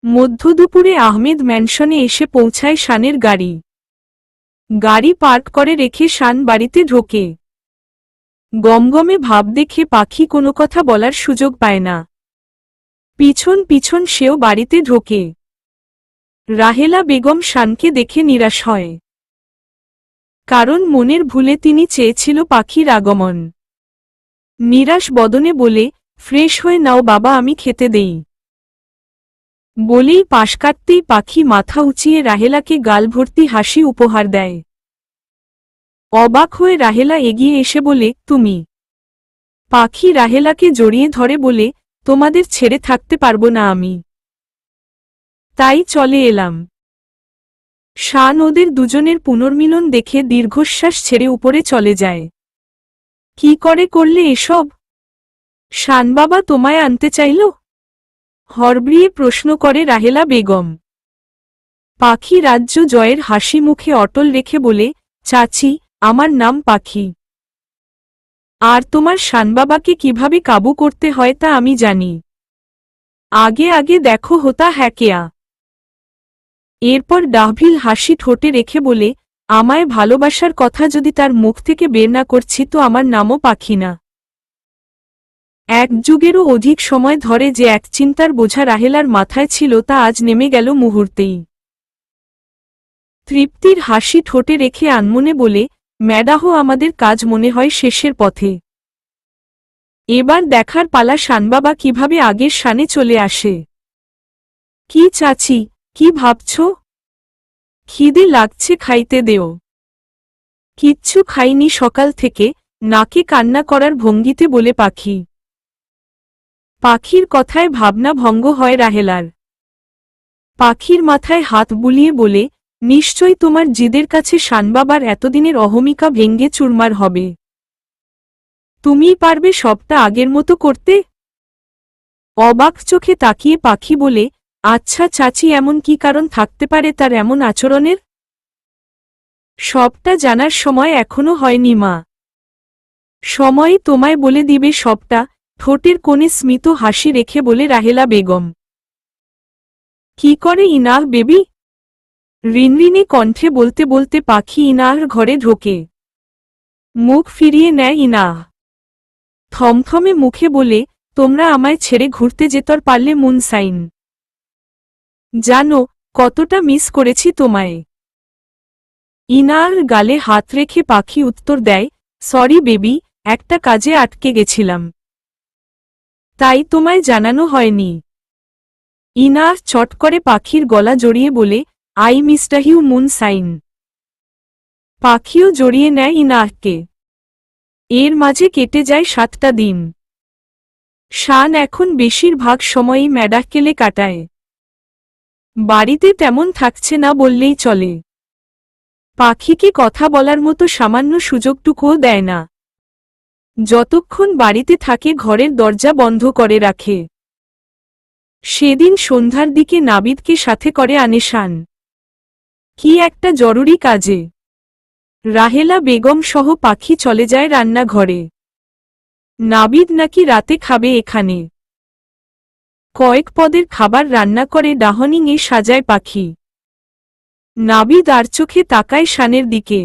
মধ্যদুপুরে আহমেদ ম্যানশনে এসে পৌঁছায় শানের গাড়ি। গাড়ি পার্ক করে রেখে শান বাড়িতে ঢোকে। গমগমে ভাব দেখে পাখি কোনো কথা বলার সুযোগ পায় না। পিছন পিছন সেও বাড়িতে ঢোকে। রাহেলা বেগম শানকে দেখে নিরাশ হয়, কারণ মনের ভুলে তিনি চেয়েছিল পাখির আগমন। নিরাশ বদনে বলে, ফ্রেশ হয়ে নাও বাবা, আমি খেতে দেই। বলেই পাশ কাটতেই পাখি মাথা উঁচিয়ে রাহেলাকে গাল ভর্তি হাসি উপহার দেয়। অবাক হয়ে রাহেলা এগিয়ে এসে বলে, তুমি? পাখি রাহেলাকে জড়িয়ে ধরে বলে, তোমাদের ছেড়ে থাকতে পারবো না আমি, তাই চলে এলাম। শান ওদের দুজনের পুনর্মিলন দেখে দীর্ঘশ্বাস ছেড়ে উপরে চলে যায়। কি করে করলে এসব? শান বাবা তোমায় আনতে চাইল? হরবড়িয়ে প্রশ্ন করে রাহেলা বেগম। পাখি রাজ্য জয়ের হাসি মুখে অটল রেখে বলে, চাচি, আমার নাম পাখি। আর তোমার শানবাবাকে কিভাবে কাবু করতে হয় তা আমি জানি। আগে আগে দেখো হোতা হ্যাঁ কেয়া। এরপর ডাহভিল হাসি ঠোঁটে রেখে বলে, আমায় ভালোবাসার কথা যদি তার মুখ থেকে বের না করছি তো আমার নামও পাখি না। এক যুগেরও অধিক সময় ধরে যে এক চিন্তার বোঝা রাহেলার মাথায় ছিল তা আজ নেমে গেল মুহূর্তেই। তৃপ্তির হাসি ঠোঁটে রেখে আনমনে বলে, ম্যাডাহ, আমাদের কাজ মনে হয় শেষের পথে। এবার দেখার পালা শানবাবা কিভাবে আগের শানে চলে আসে। কি চাচি, কি ভাবছ? খিদে লাগছে, খাইতে দেও। কিচ্ছু খাইনি সকাল থেকে, নাকে কান্না করার ভঙ্গিতে বলে পাখি। পাখির কথায় ভাবনা ভঙ্গ হয় রাহেলার। পাখির মাথায় হাত বুলিয়ে বলে, নিশ্চয় তোমার জিদের কাছে শানবাবার এতদিনের অহমিকা ভেঙ্গে চুরমার হবে। তুমিই পারবে সবটা আগের মতো করতে? অবাক চোখে তাকিয়ে পাখি বলে, আচ্ছা চাচি, এমন কি কারণ থাকতে পারে তার এমন আচরণের? সবটা জানার সময় এখনো হয়নি মা। সময়ই তোমায় বলে দিবে সবটা, ঠোঁটের কোণে স্মিত হাসি রেখে বলে রাহেলা বেগম। কি করে ইনাহ বেবি? রিনরিনে কণ্ঠে বলতে বলতে পাখি ইনাহর ঘরে ঢোকে। মুখ ফিরিয়ে নেয় ইনাহ। থমথমে মুখে বলে, তোমরা আমায় ছেড়ে ঘুরতে যেতে পারলে মুন সাইন। জানো কতটা মিস করেছি তোমায়। ইনাহর গালে হাত রেখে পাখি উত্তর দেয়, সরি বেবি, একটা কাজে আটকে গেছিলাম, তাই তোমায় জানানো হয়নি। ইনাহ চট করে পাখির গলা জড়িয়ে বলে, আই মিসটাহিউ মুন সাইন। পাখিও জড়িয়ে নেয় ইনাহকে। এর মাঝে কেটে যায় 7টা দিন। শান এখন বেশিরভাগ সময়ই ম্যাডাহকেলে কাটায়। বাড়িতে তেমন থাকছে না বললেই চলে। পাখিকে কথা বলার মতো সামান্য সুযোগটুকুও দেয় না। যতক্ষণ বাড়িতে থাকে ঘরের দরজা বন্ধ করে রাখে। সেদিন সন্ধ্যার দিকে নাবিদকে সাথে করে আনে শান। কি একটা জরুরি কাজে। রাহেলা বেগম সহ পাখি চলে যায় রান্নাঘরে। নাবিদ নাকি রাতে খাবে এখানে। কয়েক পদের খাবার রান্না করে ডাহনিংয়ে সাজায় পাখি। নাবিদ আর চোখে তাকায় শানের দিকে।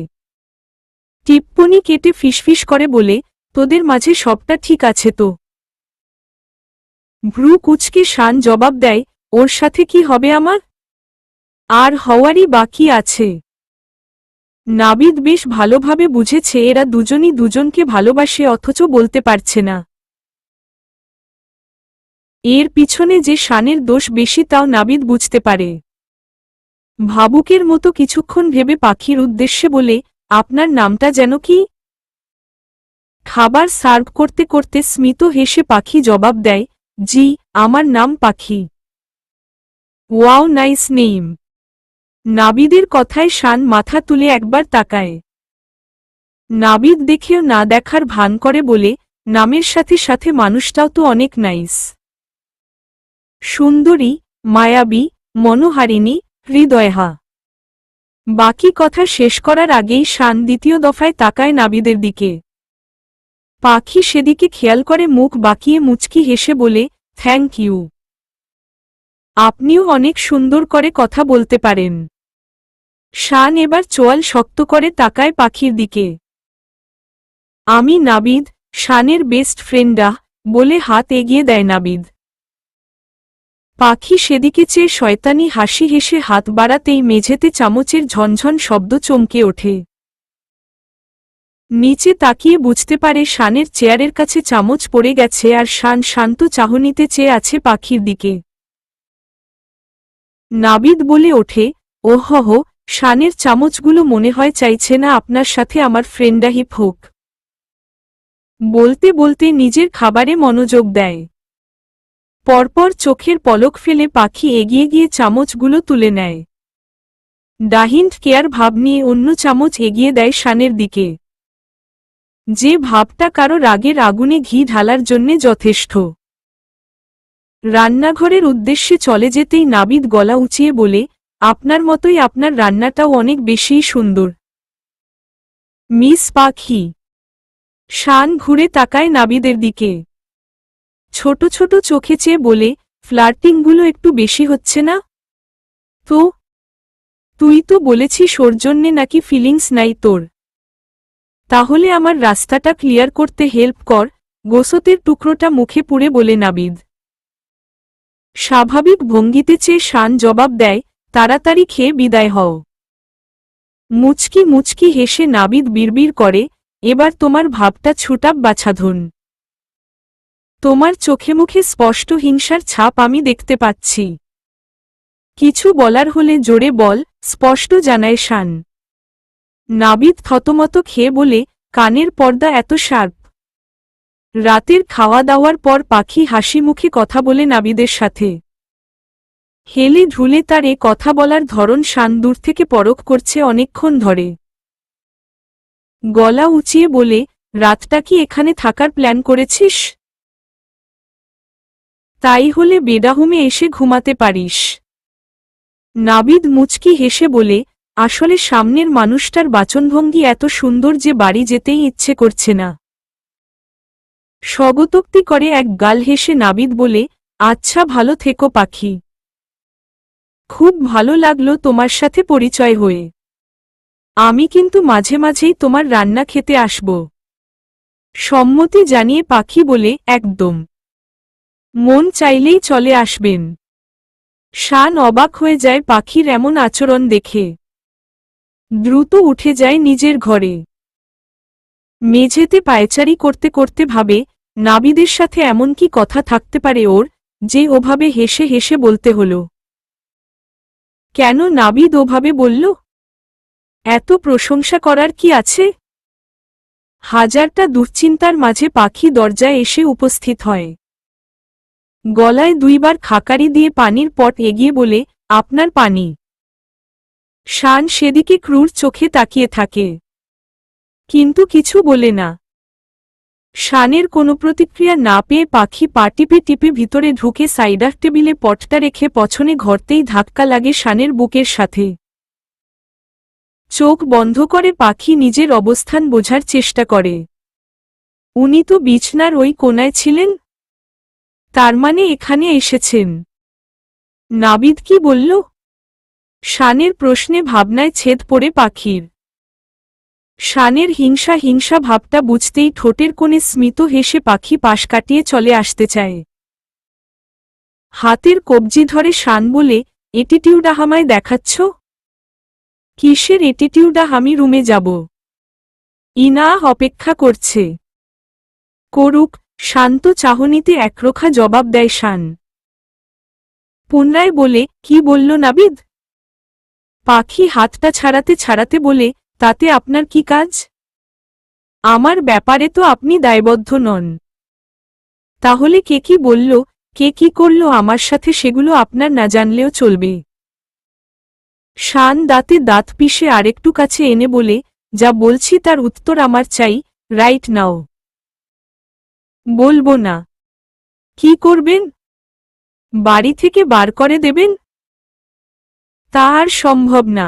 টিপ্পনি কেটে ফিসফিস করে বলে, তোদের মাঝে সবটা ঠিক আছে তো? ভ্রু কুচকে শান জবাব দেয়, ওর সাথে কি হবে আমার? আর হওয়ারই বাকি আছে। নাবিদ বেশ ভালোভাবে বুঝেছে এরা দুজনই দুজনকে ভালোবাসে অথচ বলতে পারছে না। এর পিছনে যে শানের দোষ বেশি তাও নাবিদ বুঝতে পারে। ভাবুকের মতো কিছুক্ষণ ভেবে পাখির উদ্দেশ্যে বলে, আপনার নামটা যেন কি? খাবার সার্ভ করতে করতে স্মিত হেসে পাখি জবাব দেয়, জি, আমার নাম পাখি। Wow, nice name. নাবিদের কথায় শান মাথা তুলে একবার তাকায়। নাবিদ দেখেও না দেখার ভান করে বলে, নামের সাথে সাথে মানুষটাও তো অনেক নাইস। সুন্দরী, মায়াবী, মনোহারিণী, হৃদয়হা। বাকি কথা শেষ করার আগেই শান দ্বিতীয় দফায় তাকায় নাবিদের দিকে। পাখি সেদিকে খেয়াল করে মুখ বাঁকিয়ে মুচকি হেসে বলে, থ্যাংক ইউ। আপনিও অনেক সুন্দর করে কথা বলতে পারেন। শান এবার চোয়াল শক্ত করে তাকায় পাখির দিকে। আমি নাবিদ, শানের বেস্ট ফ্রেন্ডা, বলে হাত এগিয়ে দেয় নাবিদ। পাখি সেদিকে চেয়ে শয়তানি হাসি হেসে হাত বাড়াতেই মেঝেতে চামচের ঝনঝন শব্দ চমকে ওঠে। নিচে তাকিয়ে বুঝতে পারে শানের চেয়ারের কাছে চামচ পড়ে গেছে আর শান শান্ত চাহনিতে চেয়ে আছে পাখির দিকে। নাবিদ বলে ওঠে, ওহহ, শানের চামচগুলো মনে হয় চাইছে না আপনার সাথে আমার ফ্রেন্ডাহিপ হোক। বলতে বলতে নিজের খাবারে মনোযোগ দেয়। পরপর চোখের পলক ফেলে পাখি এগিয়ে গিয়ে চামচগুলো তুলে নেয়। ডাহিন্ট কেয়ার ভাব নিয়ে অন্য চামচ এগিয়ে দেয় শানের দিকে। যে ভাবটা কারো রাগের আগুনে ঘি ঢালার জন্যে যথেষ্ট। রান্নাঘরের উদ্দেশ্যে চলে যেতেই নাবিদ গলা উঁচিয়ে বলে, আপনার মতোই আপনার রান্নাটাও অনেক বেশিই সুন্দর মিস পাখি। শান ঘুরে তাকায় নাবিদের দিকে। ছোট ছোট চোখে চেয়ে বলে, ফ্লার্টিংগুলো একটু বেশি হচ্ছে না তো? তুই তো বলেছিস ওর জন্যে নাকি ফিলিংস নাই তোর। তাহলে আমার রাস্তাটা ক্লিয়ার করতে হেল্প কর, গোসতের টুকরোটা মুখে পুড়ে বলে নাবিদ। স্বাভাবিক ভঙ্গিতে চেয়ে শান জবাব দেয়, তাড়াতাড়ি খেয়ে বিদায় হও। মুচকি মুচকি হেসে নাবিদ বিড়বিড় করে, এবার তোমার ভাবটা ছুটাপ বাছাধন। তোমার চোখে মুখে স্পষ্ট হিংসার ছাপ আমি দেখতে পাচ্ছি। কিছু বলার হলে জোরে বল, স্পষ্ট জানায় শান। নাবিদ থতমত খেয়ে বলে, কানের পর্দা এত শার্প। রাতের খাওয়া দাওয়ার পর পাখি হাসি মুখে কথা বলে নাবিদের সাথে। হেলে ঢুলে তার এ কথা বলার ধরন শান দূর থেকে পরখ করছে অনেকক্ষণ ধরে। গলা উঁচিয়ে বলে, রাতটা কি এখানে থাকার প্ল্যান করেছিস? তাই হলে বেডাহুমে এসে ঘুমাতে পারিস। নাবিদ মুচকি হেসে বলে, আসলে সামনের মানুষটার বাচনভঙ্গি এত সুন্দর যে বাড়ি যেতেই ইচ্ছে করছে না। স্বগতোক্তি করে এক গাল হেসে নাবিদ বলে, আচ্ছা ভালো থেকো পাখি। খুব ভালো লাগলো তোমার সাথে পরিচয় হয়ে। আমি কিন্তু মাঝে মাঝেই তোমার রান্না খেতে আসব। সম্মতি জানিয়ে পাখি বলে, একদম। মন চাইলেই চলে আসবেন। শান অবাক হয়ে যায় পাখির এমন আচরণ দেখে। দ্রুত উঠে যায় নিজের ঘরে। মেঝেতে পায়চারি করতে করতে ভাবে, নাবিদের সাথে এমন কি কথা থাকতে পারে ওর, যে ওভাবে হেসে হেসে বলতে হলো। কেন নাবিদ ওভাবে বলল? এত প্রশংসা করার কি আছে? হাজারটা দুশ্চিন্তার মাঝে পাখি দরজায় এসে উপস্থিত হয়। গলায় দুইবার খাকারি দিয়ে পানির পট এগিয়ে বলে, আপনার পানি। শান সেদিকে ক্রূর চোখে তাকিয়ে থাকে, কিন্তু কিছু বলে না। শানের কোনো প্রতিক্রিয়া না পেয়ে পাখি পা টিপে টিপে ভিতরে ঢুকে সাইডার টেবিলে পটটা রেখে পছনে ঘরতেই ধাক্কা লাগে শানের বুকের সাথে। চোখ বন্ধ করে পাখি নিজের অবস্থান বোঝার চেষ্টা করে। উনি তো বিছনার ওই কোনায় ছিলেন। তার মানে এখানে এসেছেন। নাবিদ কি বলল? শানের প্রশ্নে ভাবনায় ছেদ পড়ে পাখির। শানের হিংসা হিংসা ভাবটা বুঝতেই ঠোঁটের কোণে স্মিত হেসে পাখি পাশ কাটিয়ে চলে আসতে চায়। হাতের কবজি ধরে শান বলে, এটিটিউডা আমায় দেখাচ্ছ? কিসের এটিটিউডা? আমি রুমে যাব। ইনা অপেক্ষা করছে। করুক, শান্ত চাহনিতে একরোখা জবাব দেয় শান। পুনরায় বলে, কি বলল নাবিদ? পাখি হাতটা ছাড়াতে ছাড়াতে বলে, তাতে আপনার কি কাজ? আমার ব্যাপারে তো আপনি দায়বদ্ধ নন। তাহলে কে কি বলল, কে কি করল আমার সাথে সেগুলো আপনার না জানলেও চলবে। শান দাঁতে দাঁত পিষে আরেকটু কাছে এনে বলে, যা বলছি তার উত্তর আমার চাই, রাইট নাও। বলবো না। কি করবেন? বাড়ি থেকে বার করে দেবেন? তা আর সম্ভব না।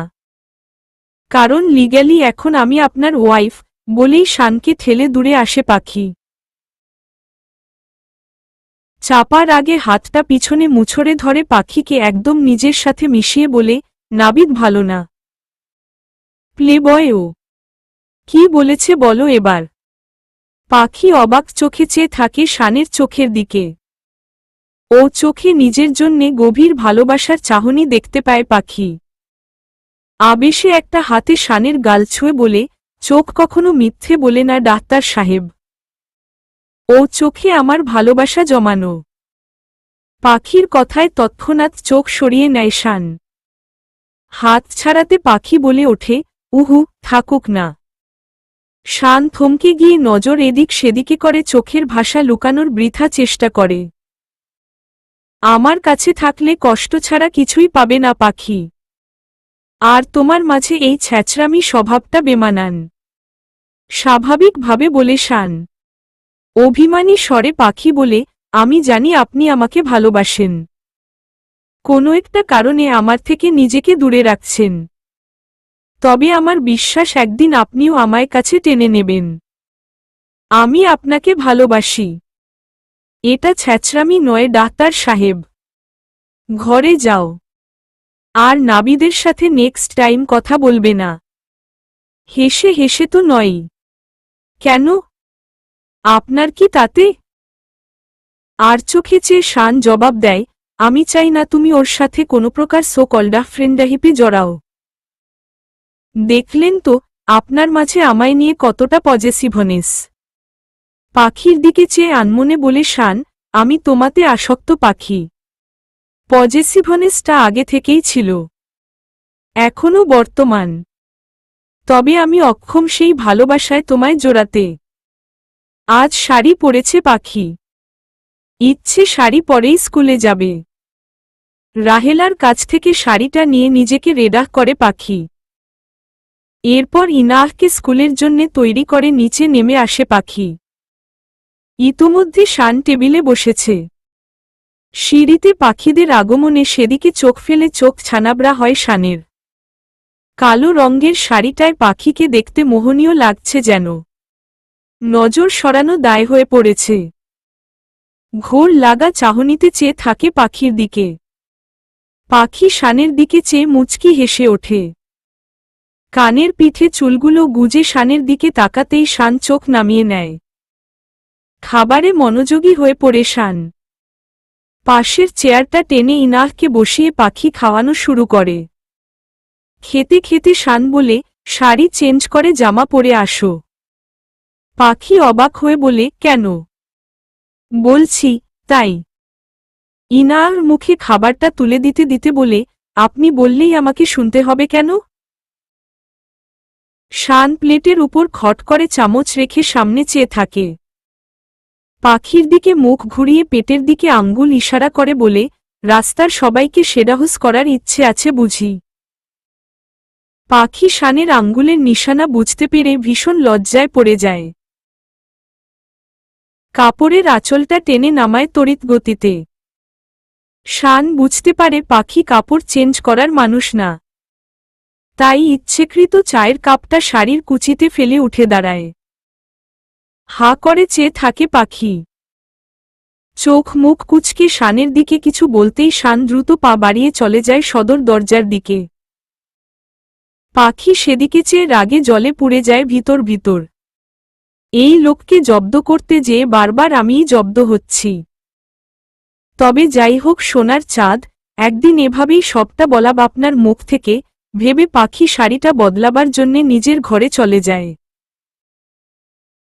কারণ লিগ্যালি এখন আমি আপনার ওয়াইফ, বলেই শানকে ঠেলে দূরে আসে পাখি। চাপার আগে হাতটা পিছনে মুছড়ে ধরে পাখিকে একদম নিজের সাথে মিশিয়ে বলে, নাবিদ ভালো না। প্লেবয়ও কি বলেছে বলো এবার। পাখি অবাক চোখে চেয়ে থাকে শানের চোখের দিকে। ও চোখে নিজের জন্যে গভীর ভালোবাসার চাহনি দেখতে পায় পাখি। আবেশে একটা হাতে শানের গাল ছুঁয়ে বলে, চোখ কখনো মিথ্যে বলে না ডাক্তার সাহেব। ও চোখে আমার ভালোবাসা জমানো। পাখির কথায় তৎক্ষণাৎ চোখ সরিয়ে নেয় শান। হাত ছাড়াতে পাখি বলে ওঠে, উহু, থাকুক না। শান থমকে গিয়ে নজর এদিক সেদিকে করে, চোখের ভাষা লুকানোর বৃথা চেষ্টা করে। আমার কাছে থাকলে কষ্ট ছাড়া কিছুই পাবে না পাখি। আর তোমার মাঝে এই ছ্যাচরামি স্বভাবটা বেমানান। স্বাভাবিকভাবে বলে শান। অভিমানী স্বরে পাখি বলে, আমি জানি আপনি আমাকে ভালোবাসেন। কোনো একটা কারণে আমার থেকে নিজেকে দূরে রাখছেন। তবে আমার বিশ্বাস একদিন আপনিও আমায় কাছে টেনে নেবেন। আমি আপনাকে ভালোবাসি। এটা ছ্যাচরামি নয় ডাক্তার সাহেব। ঘরে যাও। আর নাবিদের সাথে নেক্সট টাইম কথা বলবে না। হেসে হেসে তো নয়ই। কেন? আপনার কি তাতে? আর চোখে চেয়ে শান জবাব দেয়, আমি চাই না তুমি ওর সাথে কোনো প্রকার সো কল্ডা ফ্রেন্ডাহিপে জড়াও। দেখলেন তো আপনার মাঝে আমায় নিয়ে কতটা পজেসিভনেস। পাখির দিকে চেয়ে আনমনে বলে শান, আমি তোমাতে আসক্ত পাখি। পজেসিভনেসটা আগে থেকেই ছিল। এখনও বর্তমান। তবে আমি অক্ষম সেই ভালোবাসায় তোমায় জোড়াতে। আজ শাড়ি পরেছে পাখি। ইচ্ছে শাড়ি পরেই স্কুলে যাবে। রাহেলার কাছ থেকে শাড়িটা নিয়ে নিজেকে রেডা করে পাখি। এরপর ইনাহকে স্কুলের জন্যে তৈরি করে নিচে নেমে আসে পাখি। ইতোমধ্যে শান টেবিলে বসেছে। সিঁড়িতে পাখিদের আগমনে সেদিকে চোখ ফেলে চোখ ছানাবড়া হয় শানের। কালো রঙের শাড়িটায় পাখিকে দেখতে মোহনীয় লাগছে যেন। নজর সরানো দায় হয়ে পড়েছে। ঘোর লাগা চাহনিতে চেয়ে থাকে পাখির দিকে। পাখি শানের দিকে চেয়ে মুচকি হেসে ওঠে। কানের পিঠে চুলগুলো গুজে শানের দিকে তাকাতেই শান চোখ নামিয়ে নেয়। খাবারে মনোযোগী হয়ে পড়ে শান। পাশের চেয়ারটা টেনে ইনাহকে বসিয়ে পাখি খাওয়ানো শুরু করে। খেতে খেতে শান বলে, শাড়ি চেঞ্জ করে জামা পরে আসো। পাখি অবাক হয়ে বলে, কেন? বলছি তাই। ইনার মুখে খাবারটা তুলে দিতে দিতে বলে, আপনি বললেই আমাকে শুনতে হবে কেন? শান প্লেটের উপর খট করে চামচ রেখে সামনে চেয়ে থাকে। পাখির দিকে মুখ ঘুরিয়ে পেটের দিকে আঙ্গুল ইশারা করে বলে, রাস্তার সবাইকে সেডাহুস করার ইচ্ছে আছে বুঝি। পাখি শানের আঙ্গুলের নিশানা বুঝতে পেরে ভীষণ লজ্জায় পড়ে যায়। কাপড়ের আঁচলটা টেনে নামায় তড়িৎ গতিতে। শান বুঝতে পারে পাখি কাপড় চেঞ্জ করার মানুষ না। তাই ইচ্ছেকৃত চায়ের কাপটা শাড়ির কুচিতে ফেলে উঠে দাঁড়ায়। হা করে চেয়ে থাকে পাখি। চোখ মুখ কুচকে শানের দিকে কিছু বলতেই শান দ্রুত পা বাড়িয়ে চলে যায় সদর দরজার দিকে। পাখি সেদিকে চেয়ে রাগে জলে পুড়ে যায় ভিতর ভিতর। এই লোককে জব্দ করতে যেয়ে বারবার আমিই জব্দ হচ্ছি। তবে যাই হোক সোনার চাঁদ, একদিন এভাবেই সবটা বলা আপনার মুখ থেকে, ভেবে পাখি শাড়িটা বদলাবার জন্যে নিজের ঘরে চলে যায়।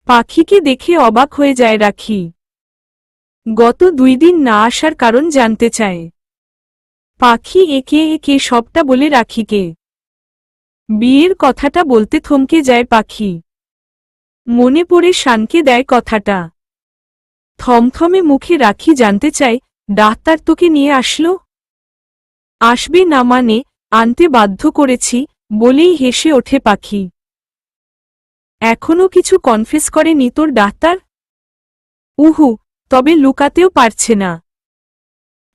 পাখিকে দেখে অবাক হয়ে যায় রাখি। গত 2 দিন না আসার কারণ জানতে চায়। পাখি একে একে সবটা বলে রাখিকে। বিয়ের কথাটা বলতে থমকে যায় পাখি। মনে পড়ে শানকে দেয় কথাটা। থমথমে মুখে রাখি জানতে চায়, ডাক্তার তোকে নিয়ে আসলো? আসবে না মানে, আনতে বাধ্য করেছি, বলেই হেসে ওঠে পাখি। এখনো কিছু কনফেস করেনি তোর ডাক্তার? উহু, তবে লুকাতেও পারছে না।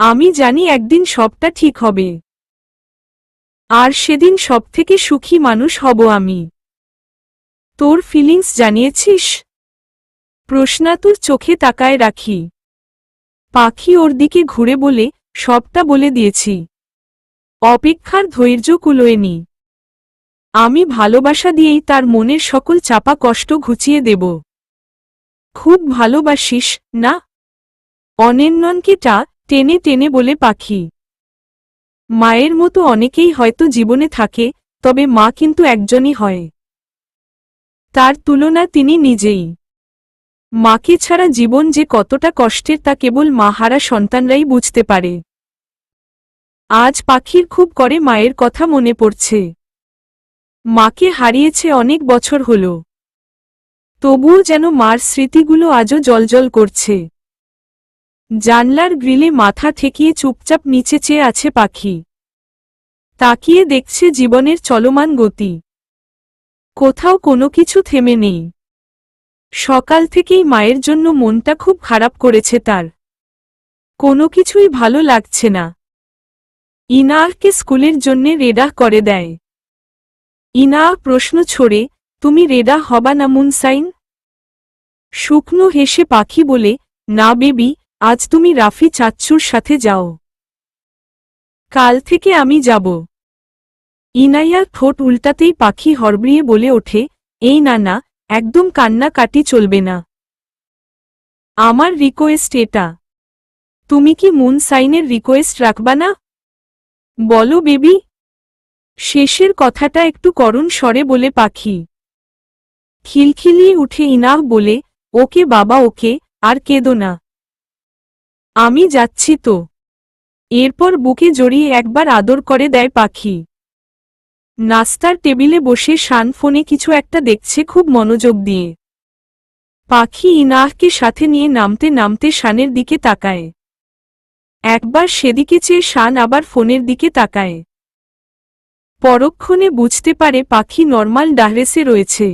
আমি জানি একদিন সবটা ঠিক হবে। আর সেদিন সবথেকে সুখী মানুষ হব আমি। তোর ফিলিংস জানিয়েছিস? প্রশ্নাতুর চোখে তাকায় রাখি। পাখি ওর দিকে ঘুরে বলে, সবটা বলে দিয়েছি। অপেক্ষার ধৈর্য কুলোয়নি। আমি ভালোবাসা দিয়েই তার মনের সকল চাপা কষ্ট ঘুচিয়ে দেব। খুব ভালোবাসিস, না? অনেন্ননকে টেনে টেনে বলে পাখি। মায়ের মতো অনেকেই হয়তো জীবনে থাকে, তবে মা কিন্তু একজনই হয়। তার তুলনা তিনি নিজেই। মাকে ছাড়া জীবন যে কতটা কষ্টের তা কেবল মা হারা সন্তানরাই বুঝতে পারে। আজ পাখির খুব করে মায়ের কথা মনে পড়ছে। মাকে হারিয়েছে অনেক বছর হল। তবুও যেন মার স্মৃতিগুলো আজও জ্বলজ্বল করছে। জানলার গ্রিলে মাথা ঠেকিয়ে চুপচাপ নিচে চেয়ে আছে পাখি। তাকিয়ে দেখছে জীবনের চলমান গতি। কোথাও কোনো কিছু থেমে নেই। সকাল থেকেই মায়ের জন্য মনটা খুব খারাপ করেছে তার। কোনো কিছুই ভালো লাগছে না। ইনাহকে স্কুলের জন্যে রেডা করে দেয়। ইনাহ প্রশ্ন ছড়ে, তুমি রেডা হবা না মুনসাইন? শুকনো হেসে পাখি বলে, না বেবি, আজ তুমি রাফি চাচ্চুর সাথে যাও। কাল থেকে আমি যাব। ইনাইয়ার ঠোঁট উল্টাতেই পাখি হড়বড়িয়ে বলে ওঠে, এই না না, একদম কান্নাকাটি চলবে না। আমার রিকোয়েস্ট এটা। তুমি কি মুনসাইনের রিকোয়েস্ট রাখবা না? বলো বেবি। শেষের কথাটা একটু করুণ স্বরে বলে পাখি। খিলখিলিয়ে উঠে ইনাহ বলে, ওকে বাবা ওকে, আর কেঁদো না। আমি যাচ্ছি তো। এরপর বুকে জড়িয়ে একবার আদর করে দেয় পাখি। নাস্তার টেবিলে বসে শান ফোনে কিছু একটা দেখছে খুব মনোযোগ দিয়ে। পাখি ইনাহকে সাথে নিয়ে নামতে নামতে শানের দিকে তাকায়। একবার সেদিকে চেয়ে শান আবার ফোনের দিকে তাকায়। পরক্ষণে বুঝতে পারে পাখি নরমাল ডাহরেসে রয়েছে।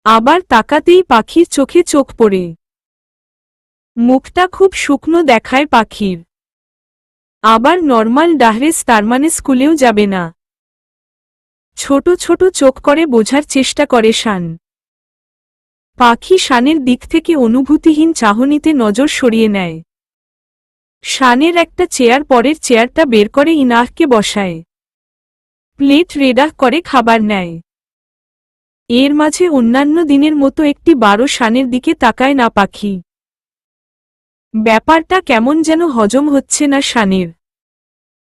আবার তাকাতেই পাখির চোখে চোখ পড়ে। মুখটা খুব শুকনো দেখায় পাখির। আবার নরমাল ডাহরেস তার মানে স্কুলেও যাবে না। ছোট ছোট চোখ করে বোঝার চেষ্টা করে শান। পাখি শানের দিক থেকে অনুভূতিহীন চাহনিতে নজর সরিয়ে নেয়। শানের একটা চেয়ার পরের চেয়ারটা বের করে ইনাহকে বসায়। প্লেট রেডা করে খাবার নেয়। এর মাঝে অন্যান্য দিনের মতো একটি 12 শানের দিকে তাকায় না পাখি। ব্যাপারটা কেমন যেন হজম হচ্ছে না শানের।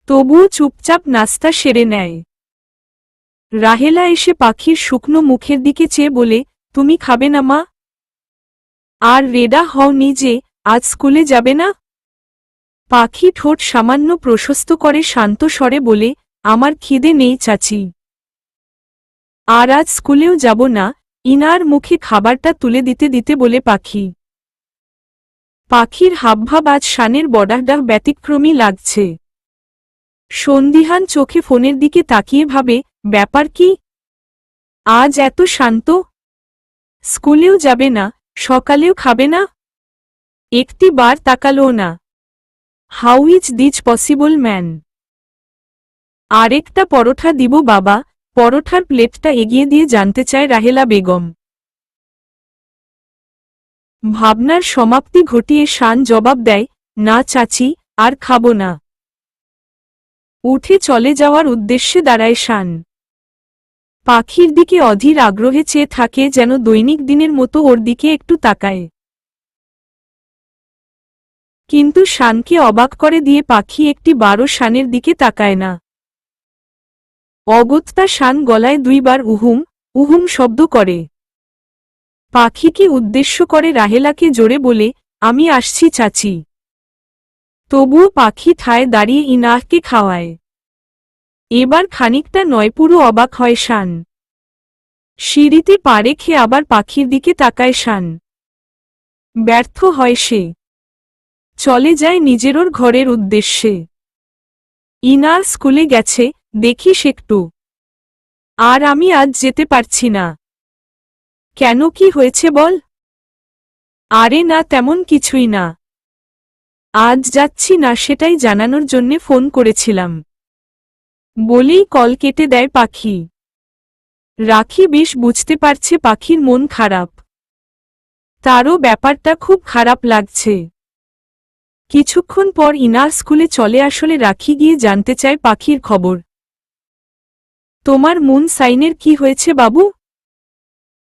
তবুও চুপচাপ নাস্তা সেরে নেয়। রাহেলা এসে পাখির শুকনো মুখের দিকে চেয়ে বলে, তুমি খাবে না মা? আর রেডা হও নিজে, আজ স্কুলে যাবে না? পাখি ঠোঁট সামান্য প্রশস্ত করে শান্ত স্বরে বলে, আমার খিদে নেই চাচি। আর আজ স্কুলেও যাব না। ইনার মুখে খাবারটা তুলে দিতে দিতে বলে পাখি। পাখির হাবভাব আজ শানের বডাডা ব্যতিক্রমী লাগছে। সন্দিহান চোখে ফোনের দিকে তাকিয়ে ভাবে, ব্যাপার কি? আজ এত শান্ত? স্কুলেও যাবে না, সকালেও খাবে না? একটি বার তাকালোও না। How is this possible man? আরেকটা পরোঠা দিব বাবা। পরোঠার প্লেটটা এগিয়ে দিয়ে জানতে চায় রাহেলা বেগম। ভাবনার সমাপ্তি ঘটিয়ে শান জবাব দেয়, না চাচি, আর খাব না। উঠে চলে যাওয়ার উদ্দেশ্যে দাঁড়ায় শান। পাখির দিকে অধীর আগ্রহে চেয়ে থাকে যেন দৈনিক দিনের মতো ওর দিকে একটু তাকায়। কিন্তু শানকে অবাক করে দিয়ে পাখি একটি 12 শানের দিকে তাকায় না। অগত্যা শান গলায় 2 বার উহুম উহুম শব্দ করে। পাখিকে উদ্দেশ্য করে রাহেলাকে জোরে বলে, আমি আসছি চাচি। তবুও পাখি ঠায় দাঁড়িয়ে ইনাহকে খাওয়ায়। এবার খানিকটা নয় পুরো অবাক হয় শান। সিঁড়িতে পা রেখে আবার পাখির দিকে তাকায় শান। ব্যর্থ হয় সে। চলে যায় নিজের ঘরের উদ্দেশ্যে। ইনার স্কুলে গেছে, দেখিস একটু। আর আমি আজ যেতে পারছি না। কেন কি হয়েছে বল? আরে না তেমন কিছুই না। আজ যাচ্ছি না সেটাই জানানোর জন্যে ফোন করেছিলাম। বলেই কল কেটে দেয় পাখি। রাখি বেশ বুঝতে পারছে পাখির মন খারাপ। তারও ব্যাপারটা খুব খারাপ লাগছে। কিছুক্ষণ পর ইনার স্কুলে চলে আসলে রাখি গিয়ে জানতে চায় পাখির খবর। তোমার মুন সাইনের কি হয়েছে বাবু?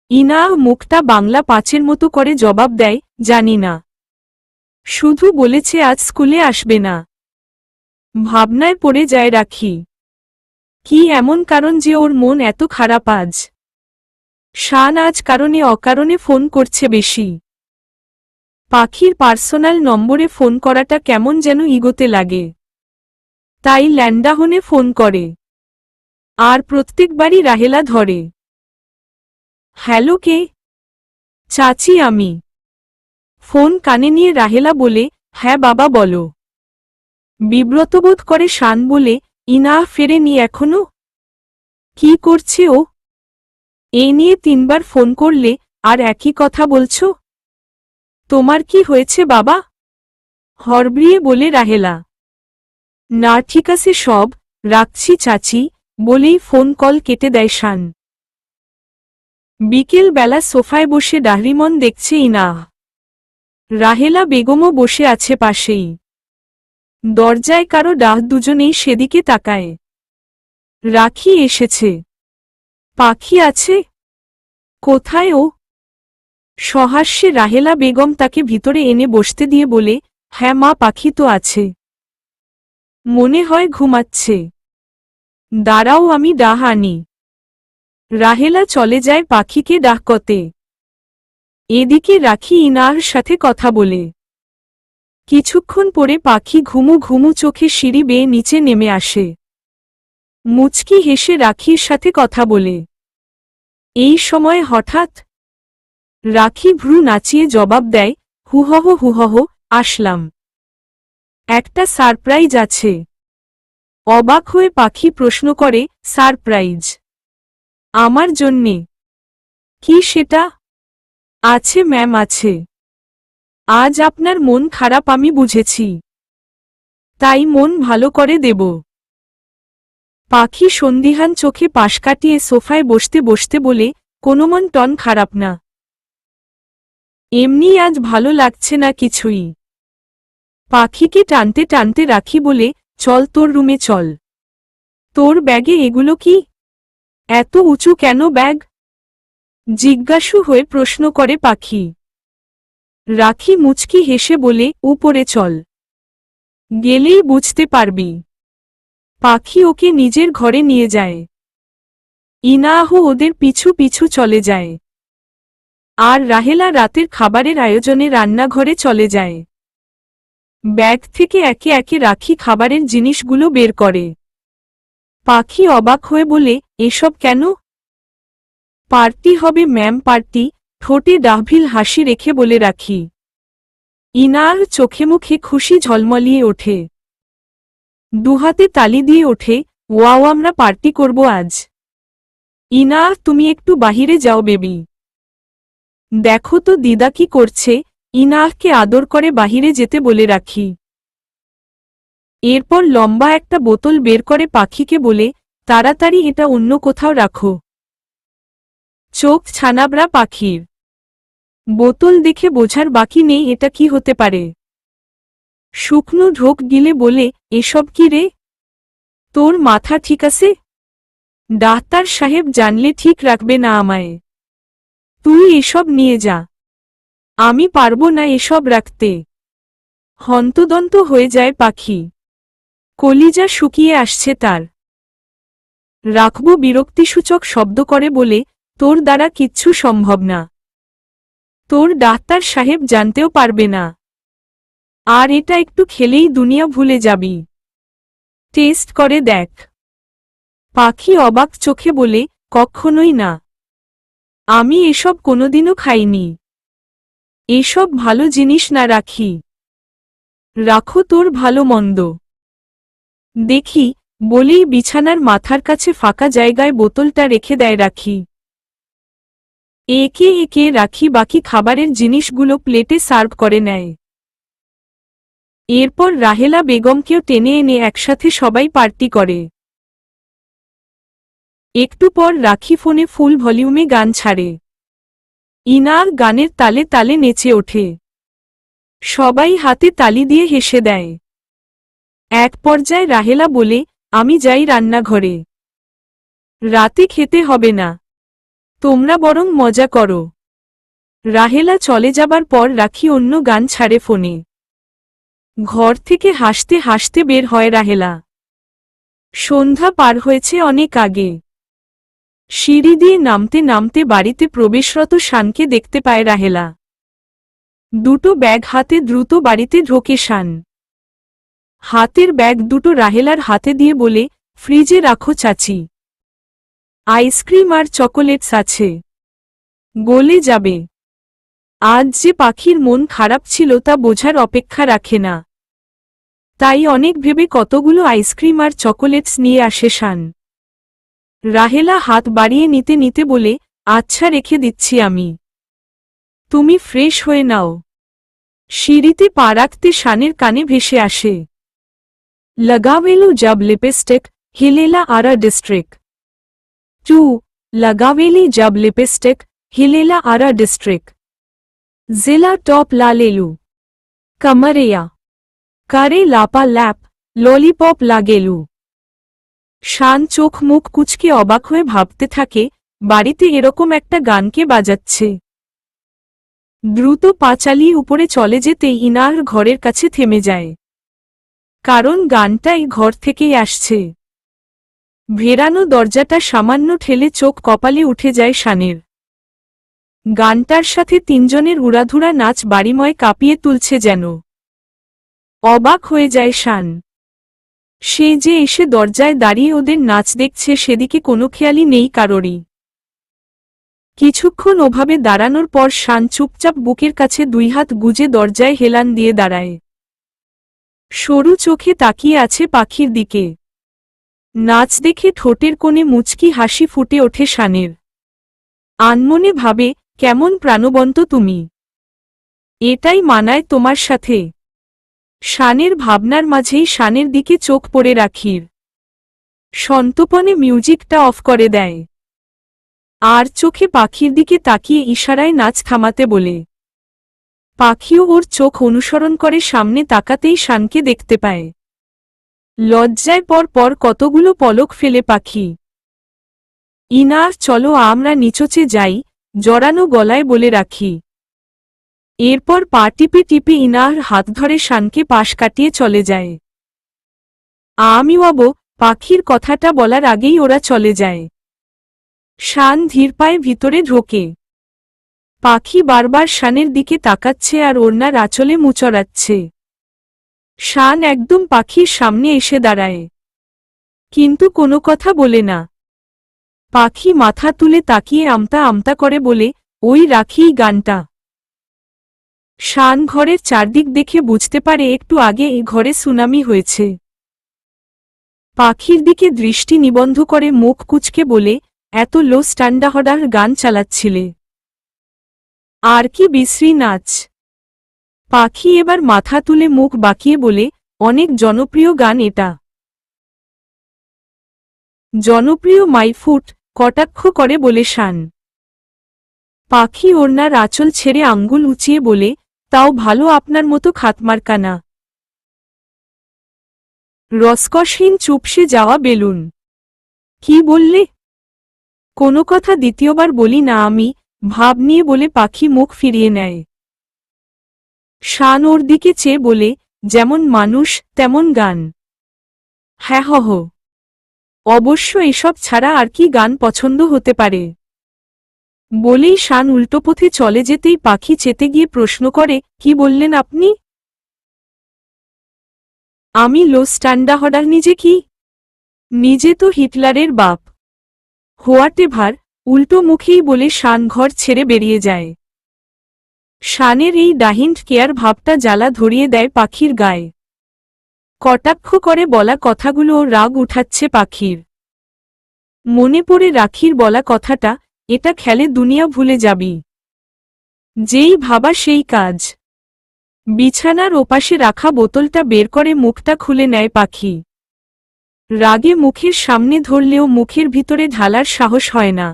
ইনা মুখটা বাংলা পাঁচের মতো করে জবাব দেয়, জানি না। শুধু বলেছে আজ স্কুলে আসবে না। ভাবনায় পড়ে যায় রাখি। কি এমন কারণ যে ওর মন এত খারাপ আজ? শান আজ কারণে অকারণে ফোন করছে বেশি। পাখির পার্সোনাল নম্বরে ফোন করাটা কেমন যেন ইগোতে লাগে। তাই ল্যান্ডাহনে ফোন করে। আর প্রত্যেকবারই রাহেলা ধরে। হ্যালো কে? চাচি আমি। ফোন কানে নিয়ে রাহেলা বলে, হ্যাঁ বাবা বলো। বিব্রতবোধ করে শান বলে, ইনা ফেরেনি এখনো? কি করছে ও? এ নিয়ে 3বার ফোন করলে আর একই কথা বলছো? তোমার কি হয়েছে বাবা? হরবড়িয়ে বলে রাহেলা। না ঠিক আছে সব, রাখছি চাচি, বলেই ফোন কল কেটে দেয় শান। বিকেল বেলা সোফায় বসে ডাহরিমন দেখছে ইনা। রাহেলা বেগমও বসে আছে পাশেই। দরজায় কারো ডাক, দুজনেই সেদিকে তাকায়। রাখি এসেছে। পাখি আছে? কোথায় ও? সহাস্যে রাহেলা বেগম তাকে ভিতরে এনে বসতে দিয়ে বলে, হ্যাঁ মা পাখি তো আছে। মনে হয় ঘুমাচ্ছে। দাঁড়াও আমি ডাহ আনি। রাহেলা চলে যায় পাখিকে ডাকতে। এদিকে রাখি ইনার সাথে কথা বলে। কিছুক্ষণ পরে পাখি ঘুমু ঘুমু চোখে সিঁড়ি বেয়ে নিচে নেমে আসে। মুচকি হেসে রাখির সাথে কথা বলে। এই সময় হঠাৎ রাখি ভ্রু নাচিয়ে জবাব দেয়, হুহহ হুহহ, আসলাম। একটা সারপ্রাইজ আছে। অবাক হয়ে পাখি প্রশ্ন করে, সারপ্রাইজ? আমার জন্যে? কি সেটা? আছে ম্যাম আছে। আজ আপনার মন খারাপ আমি বুঝেছি। তাই মন ভালো করে দেব। পাখি সন্দিহান চোখে পাশ কাটিয়ে সোফায় বসতে বসতে বলে, কোনো মন টন খারাপ না। এমনি আজ ভালো লাগছে না কিছুই। পাখিকে টানতে টানতে রাখি বলে, চল তোর রুমে চল। তোর ব্যাগে এগুলো কি? এত উঁচু কেন ব্যাগ? জিজ্ঞাসু হয়ে প্রশ্ন করে পাখি। রাখি মুচকি হেসে বলে, উপরে চল। গেলেই বুঝতে পারবি। পাখি ওকে নিজের ঘরে নিয়ে যায়। ইনাহ ওদের পিছু পিছু চলে যায়। আর রাহেলা রাতের খাবারের আয়োজনে রান্নাঘরে চলে যায়। ব্যাগ থেকে একে একে রাখি খাবারের জিনিসগুলো বের করে। পাখি অবাক হয়ে বলে, এসব কেন? পার্টি হবে ম্যাম পার্টি, ঠোঁটে ডাহভিল হাসি রেখে বলে রাখি। ইনার চোখে মুখে খুশি ঝলমলিয়ে ওঠে। দুহাতে তালি দিয়ে ওঠে, ওয়াও আমরা পার্টি করব আজ। ইনা তুমি একটু বাহিরে যাও বেবি। দেখো তো দিদা কি করছে। ইনাহকে আদর করে বাহিরে যেতে বলে রাখি। এরপর লম্বা একটা বোতল বের করে পাখিকে বলে, তাড়াতাড়ি এটা অন্য কোথাও রাখো। চোখ ছানাবড়া পাখির। বোতল দেখে বোঝার বাকি নেই এটা কি হতে পারে। শুকনো ঢোক গিলে বলে, এসব কি রে? তোর মাথা ঠিক আছে? ডাক্তার সাহেব জানলে ঠিক রাখবে না আমায়। তুই এসব নিয়ে যা। আমি পারবো না এসব রাখতে। হন্তদন্ত হয়ে যায় পাখি। কলিজা শুকিয়ে আসছে তার। রাখব বিরক্তিসূচক শব্দ করে বলে, তোর দ্বারা কিচ্ছু সম্ভব না। তোর ডাক্তার সাহেব জানতেও পারবে না। আর এটা একটু খেলেই দুনিয়া ভুলে যাবি। টেস্ট করে দেখ। পাখি অবাক চোখে বলে, কখনোই না। আমি এসব কোনোদিনও খাইনি। এসব ভালো জিনিস না রাখি। রাখো তোর ভালো মন্দ দেখি, বলেই বিছানার মাথার কাছে ফাঁকা জায়গায় বোতলটা রেখে দেয় রাখি। একে একে রাখি বাকি খাবারের জিনিসগুলো প্লেটে সার্ভ করে নেয়। এরপর রাহেলা বেগমকেও টেনে এনে একসাথে সবাই পার্টি করে। একটু পর রাখি ফোনে ফুল ভলিউমে গান ছাড়ে। ইনার গানের তালে তালে নেচে ওঠে। সবাই হাতে তালি দিয়ে হেসে দেয়। এক পর্যায়ে রাহেলা বলে, আমি যাই রান্নাঘরে। রাতে খেতে হবে না, তোমরা বরং মজা করো। রাহেলা চলে যাবার পর রাখি অন্য গান ছাড়ে ফোনে। ঘর থেকে হাসতে হাসতে বের হয় রাহেলা। সন্ধ্যা পার হয়েছে অনেক আগে। সিঁড়ি দিয়ে নামতে নামতে বাড়িতে প্রবেশরত শানকে দেখতে পায় রাহেলা। দুটো ব্যাগ হাতে দ্রুত বাড়িতে ঢোকে শান। হাতের ব্যাগ দুটো রাহেলার হাতে দিয়ে বলে, ফ্রিজে রাখো চাচি, আইসক্রিম আর চকোলেটস আছে, গলে যাবে। আজ যে পাখির মন খারাপ ছিল তা বোঝার অপেক্ষা রাখে না, তাই অনেক ভেবে কতগুলো আইসক্রিম আর চকোলেটস নিয়ে আসে শান। রাহেলা হাত বাড়িয়ে নিতে নিতে বলে, আচ্ছা রেখে দিচ্ছি আমি, তুমি ফ্রেশ হয়ে নাও। সিঁড়িতে পা রাখতে শানের কানে ভেসে আসে, लगावेलू जब लिपस्टिक हिलेला आरा डिस्ट्रिक्ट। टू लगावेली जब लिपस्टिक हिलेला आरा डिस्ट्रिक्ट। जिला टॉप लालेलू कमरिया करे लापा लैप लॉलीपप लागेलू। শান চোখ মুখ কুচকে অবাক হয়ে ভাবতে থাকে, বাড়িতে এরকম একটা গানকে বাজাচ্ছে। দ্রুত পা চালিয়ে উপরে চলে যেতে ইনার ঘরের কাছে থেমে যায়, কারণ গানটাই ঘর থেকেই আসছে। ভেরানো দরজাটা সামান্য ঠেলে চোখ কপালে উঠে যায় শানের। গানটার সাথে তিনজনের উড়াধুরা নাচ বাড়িময় কাঁপিয়ে তুলছে যেন। অবাক হয়ে যায় শান। সে যে এসে দরজায় দাঁড়িয়ে ওদের নাচ দেখছে সেদিকে কোনো খেয়ালই নেই কারোরই। কিছুক্ষণ ওভাবে দাঁড়ানোর পর শান চুপচাপ বুকের কাছে দুই হাত গুজে দরজায় হেলান দিয়ে দাঁড়ায়। সরু চোখে তাকিয়ে আছে পাখির দিকে। নাচ দেখে ঠোঁটের কোণে মুচকি হাসি ফুটে ওঠে শানের। আনমনে ভাবে, কেমন প্রাণবন্ত তুমি, এটাই মানায় তোমার সাথে। শানের ভাবনার মাঝেই শানের দিকে চোখ পড়ে রাখির। সন্তপনে মিউজিকটা অফ করে দেয়, আর চোখে পাখির দিকে তাকিয়ে ইশারায় নাচ থামাতে বলে। পাখিও ওর চোখ অনুসরণ করে সামনে তাকাতেই শানকে দেখতে পায়। লজ্জায় পর পর কতগুলো পলক ফেলে পাখি। ইনার চলো আমরা নিচোচে যাই, জড়ানো গলায় বলে রাখি। এরপর পা টিপে টিপে ইনার হাত ধরে শানকে পাশ কাটিয়ে চলে যায়। আমিওয়াবো, পাখির কথাটা বলার আগেই ওরা চলে যায়। শান ধীর পায়ে ভিতরে ঢোকে। পাখি বারবার শানের দিকে তাকাচ্ছে আর ওড়নার আঁচলে মুচড়াচ্ছে। শান একদম পাখির সামনে এসে দাঁড়ায়, কিন্তু কোনো কথা বলে না। পাখি মাথা তুলে তাকিয়ে আমতা আমতা করে বলে, ওই রাখিই গানটা। শান ঘরের চারদিক দেখে বুঝতে পারে একটু আগে এই ঘরে সুনামি হয়েছে। পাখির দিকে দৃষ্টি নিবন্ধ করে মুখ কুঁচকে বলে, এত লো স্ট্যান্ডার্ডার গান চালাচ্ছিলে, আর কি বিশ্রী নাচ। পাখি এবার মাথা তুলে মুখ বাঁকিয়ে বলে, অনেক জনপ্রিয় গান এটা। জনপ্রিয় মাইফুট, কটাক্ষ করে বলে শান। পাখি ওড়নার আঁচল ছেড়ে আঙ্গুল উঁচিয়ে বলে, তাও ভালো আপনার মতো খাতমার্কা না। রসকসহীন চুপসে যাওয়া বেলুন। কি বললে? কোনো কথা দ্বিতীয়বার বলি না আমি, ভাব নিয়ে বলে পাখি মুখ ফিরিয়ে নেয়। শান ওর দিকে চেয়ে বলে, যেমন মানুষ তেমন গান। হ্যাঁ হ, অবশ্য এসব ছাড়া আর কি গান পছন্দ হতে পারে। বলেই শান উল্টো পথে চলে যেতেই পাখি চেতে গিয়ে প্রশ্ন করে, কি বললেন আপনি? আমি লো স্ট্যান্ডার্ডার নিজে কি? নিজে তো হিটলারের বাপ। হোয়াটেভার, উল্টো মুখেই বলে শান ঘর ছেড়ে বেরিয়ে যায়। শানের এই ডাহিন্ট কেয়ার ভাবটা জ্বালা ধরিয়ে দেয় পাখির গায়ে। কটাক্ষ করে বলা কথাগুলো রাগ উঠাচ্ছে পাখির। মনে পড়ে রাখির বলা কথাটা, এটা খেলে দুনিয়া ভুলে যাবি। যেই ভাবা সেই কাজ। বিছানার ওপাশে রাখা বোতলটা বের করে মুখটা খুলে নেয় পাখি। রাগে মুখের সামনে ধরলেও মুখের ভিতরে ঢালার সাহস হয় না।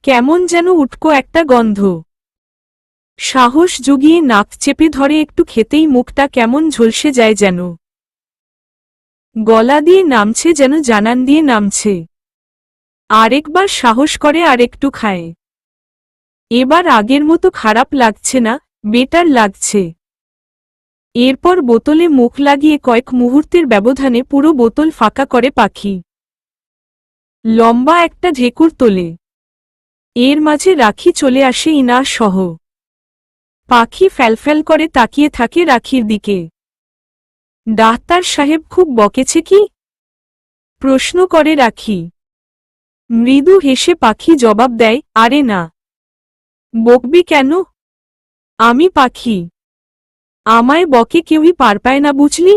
কেমন যেন উটকো একটা গন্ধ। সাহস জুগিয়ে নাক চেপে ধরে একটু খেতেই মুখটা কেমন ঝলসে যায় যেন। গলা দিয়ে নামছে যেন জানান দিয়ে নামছে। আরেকবার সাহস করে আরেকটু খায়। এবার আগের মতো খারাপ লাগছে না, বেটার লাগছে। এরপর বোতলে মুখ লাগিয়ে কয়েক মুহূর্তের ব্যবধানে পুরো বোতল ফাঁকা করে পাখি। লম্বা একটা ঢেকুর তোলে। এর মাঝে রাখি চলে আসে ইনার সহ। পাখি ফ্যালফ্যাল করে তাকিয়ে থাকে রাখির দিকে। ডাক্তার সাহেব খুব বকেছে কি? প্রশ্ন করে রাখি। মৃদু হেসে পাখি জবাব দেয়, আরে না। বকবি কেন? আমি পাখি। আমায় বকে কেউই পার পায় না বুঝলি?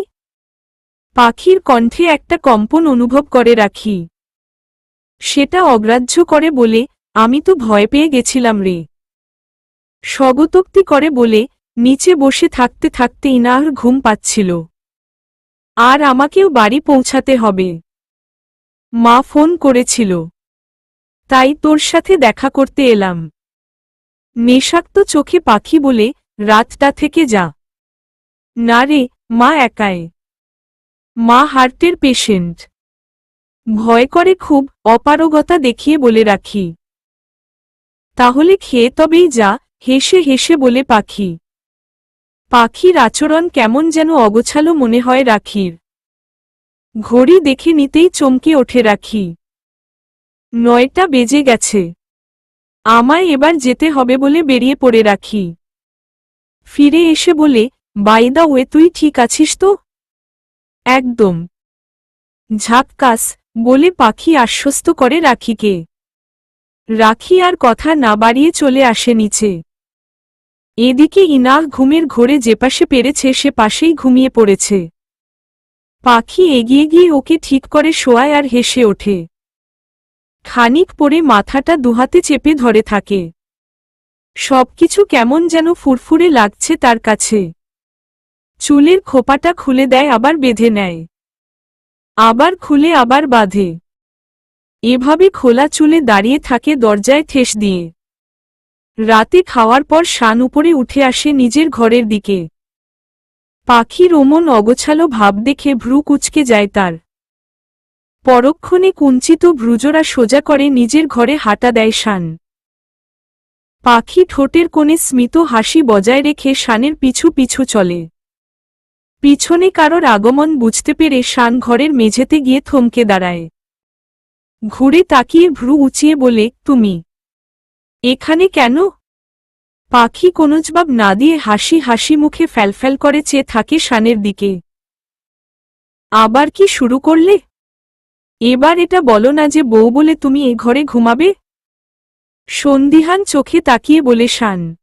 পাখির কণ্ঠে একটা কম্পন অনুভব করে রাখি। সেটা অগ্রাহ্য করে বলে, আমি তো ভয় পেয়ে গেছিলাম রে। স্বগতোক্তি করে বলে, নিচে বসে থাকতে থাকতে ইনার ঘুম পাচ্ছিল। আর আমাকেও বাড়ি পৌঁছাতে হবে। মা ফোন করেছিল। তাই তোর সাথে দেখা করতে এলাম। নেশাক্ত চোখে পাখি বলে, রাতটা থেকে যা। না রে, মা একাই। মা হার্টের পেশেন্ট। ভয় করে খুব, অপারগতা দেখিয়ে বলে রাখি। তাহলে খেয়ে তবেই যা, হেসে হেসে বলে পাখি। পাখির আচরণ কেমন যেন অগোছালো মনে হয় রাখির। ঘড়ি দেখে নিতেই চমকে ওঠে রাখি। 9টা বেজে গেছে। আমায় এবার যেতে হবে বলে বেরিয়ে পড়ে রাখি। ফিরে এসে বলে, বাই দ্য ওয়ে তুই ঠিক আছিস তো? একদম। ঝাক্কাস, বলে পাখি আশ্বস্ত করে রাখিকে। রাখি আর কথা না বাড়িয়ে চলে আসে নিচে। এদিকে ইনাহ ঘুমের ঘোরে যে পাশে পেরেছে সে পাশেই ঘুমিয়ে পড়েছে। পাখি এগিয়ে গিয়ে ওকে ঠিক করে শোয়ায় আর হেসে ওঠে। খানিক পরে মাথাটা দুহাতে চেপে ধরে থাকে। সবকিছু কেমন যেন ফুরফুরে লাগছে তার কাছে। চুলের খোপাটা খুলে দেয় আবার বেঁধে নেয়। আবার খুলে আবার বাঁধে। এভাবে খোলা চুলে দাঁড়িয়ে থাকে দরজায় ঠেস দিয়ে। রাতে খাওয়ার পর শান উপরে উঠে আসে নিজের ঘরের দিকে। পাখির ওমন অগোছালো ভাব দেখে ভ্রু কুঁচকে যায় তার। পরক্ষণে কুঞ্চিত ভ্রুজোড়া সোজা করে নিজের ঘরে হাঁটা দেয় শান। পাখি ঠোঁটের কোণে স্মিত হাসি বজায় রেখে শানের পিছু পিছু চলে। পিছনে কারোর আগমন বুঝতে পেরে শান ঘরের মেঝেতে গিয়ে থমকে দাঁড়ায়। ঘুরে তাকিয়ে ভ্রু উঁচিয়ে বলে, তুমি এখানে কেন? পাখি কোনো জবাব না দিয়ে হাসি হাসি মুখে ফ্যালফ্যাল করে চেয়ে থাকে শানের দিকে। আবার কি শুরু করলে? এবার এটা বলো না যে বউ বলে তুমি এ ঘরে ঘুমাবে? সন্দিহান চোখে তাকিয়ে বলে শান।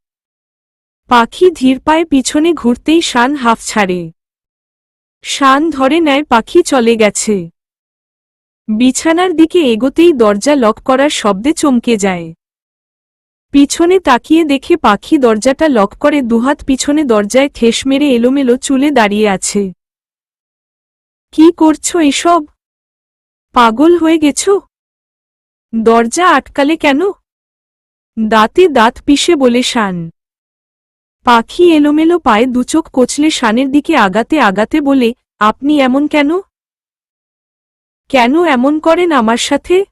পাখি ধীর পায়ে পিছনে ঘুরতেই শান হাফ ছাড়ে। শান ধরে নেয় পাখি চলে গেছে। বিছানার দিকে এগোতেই দরজা লক করার শব্দে চমকে যায়। পিছনে তাকিয়ে দেখে পাখি দরজাটা লক করে দুহাত পিছনে দরজায় ঠেস মেরে এলোমেলো চুলে দাঁড়িয়ে আছে। কি করছো এসব? পাগল হয়ে গেছো? দরজা আটকালে কেন? দাঁতে দাঁত পিষে বলে শান। পাখি এলোমেলো পায়ে দুচোখ কচলে শানের দিকে আগাতে আগাতে বলে, আপনি এমন কেন? কেন এমন করেন আমার সাথে?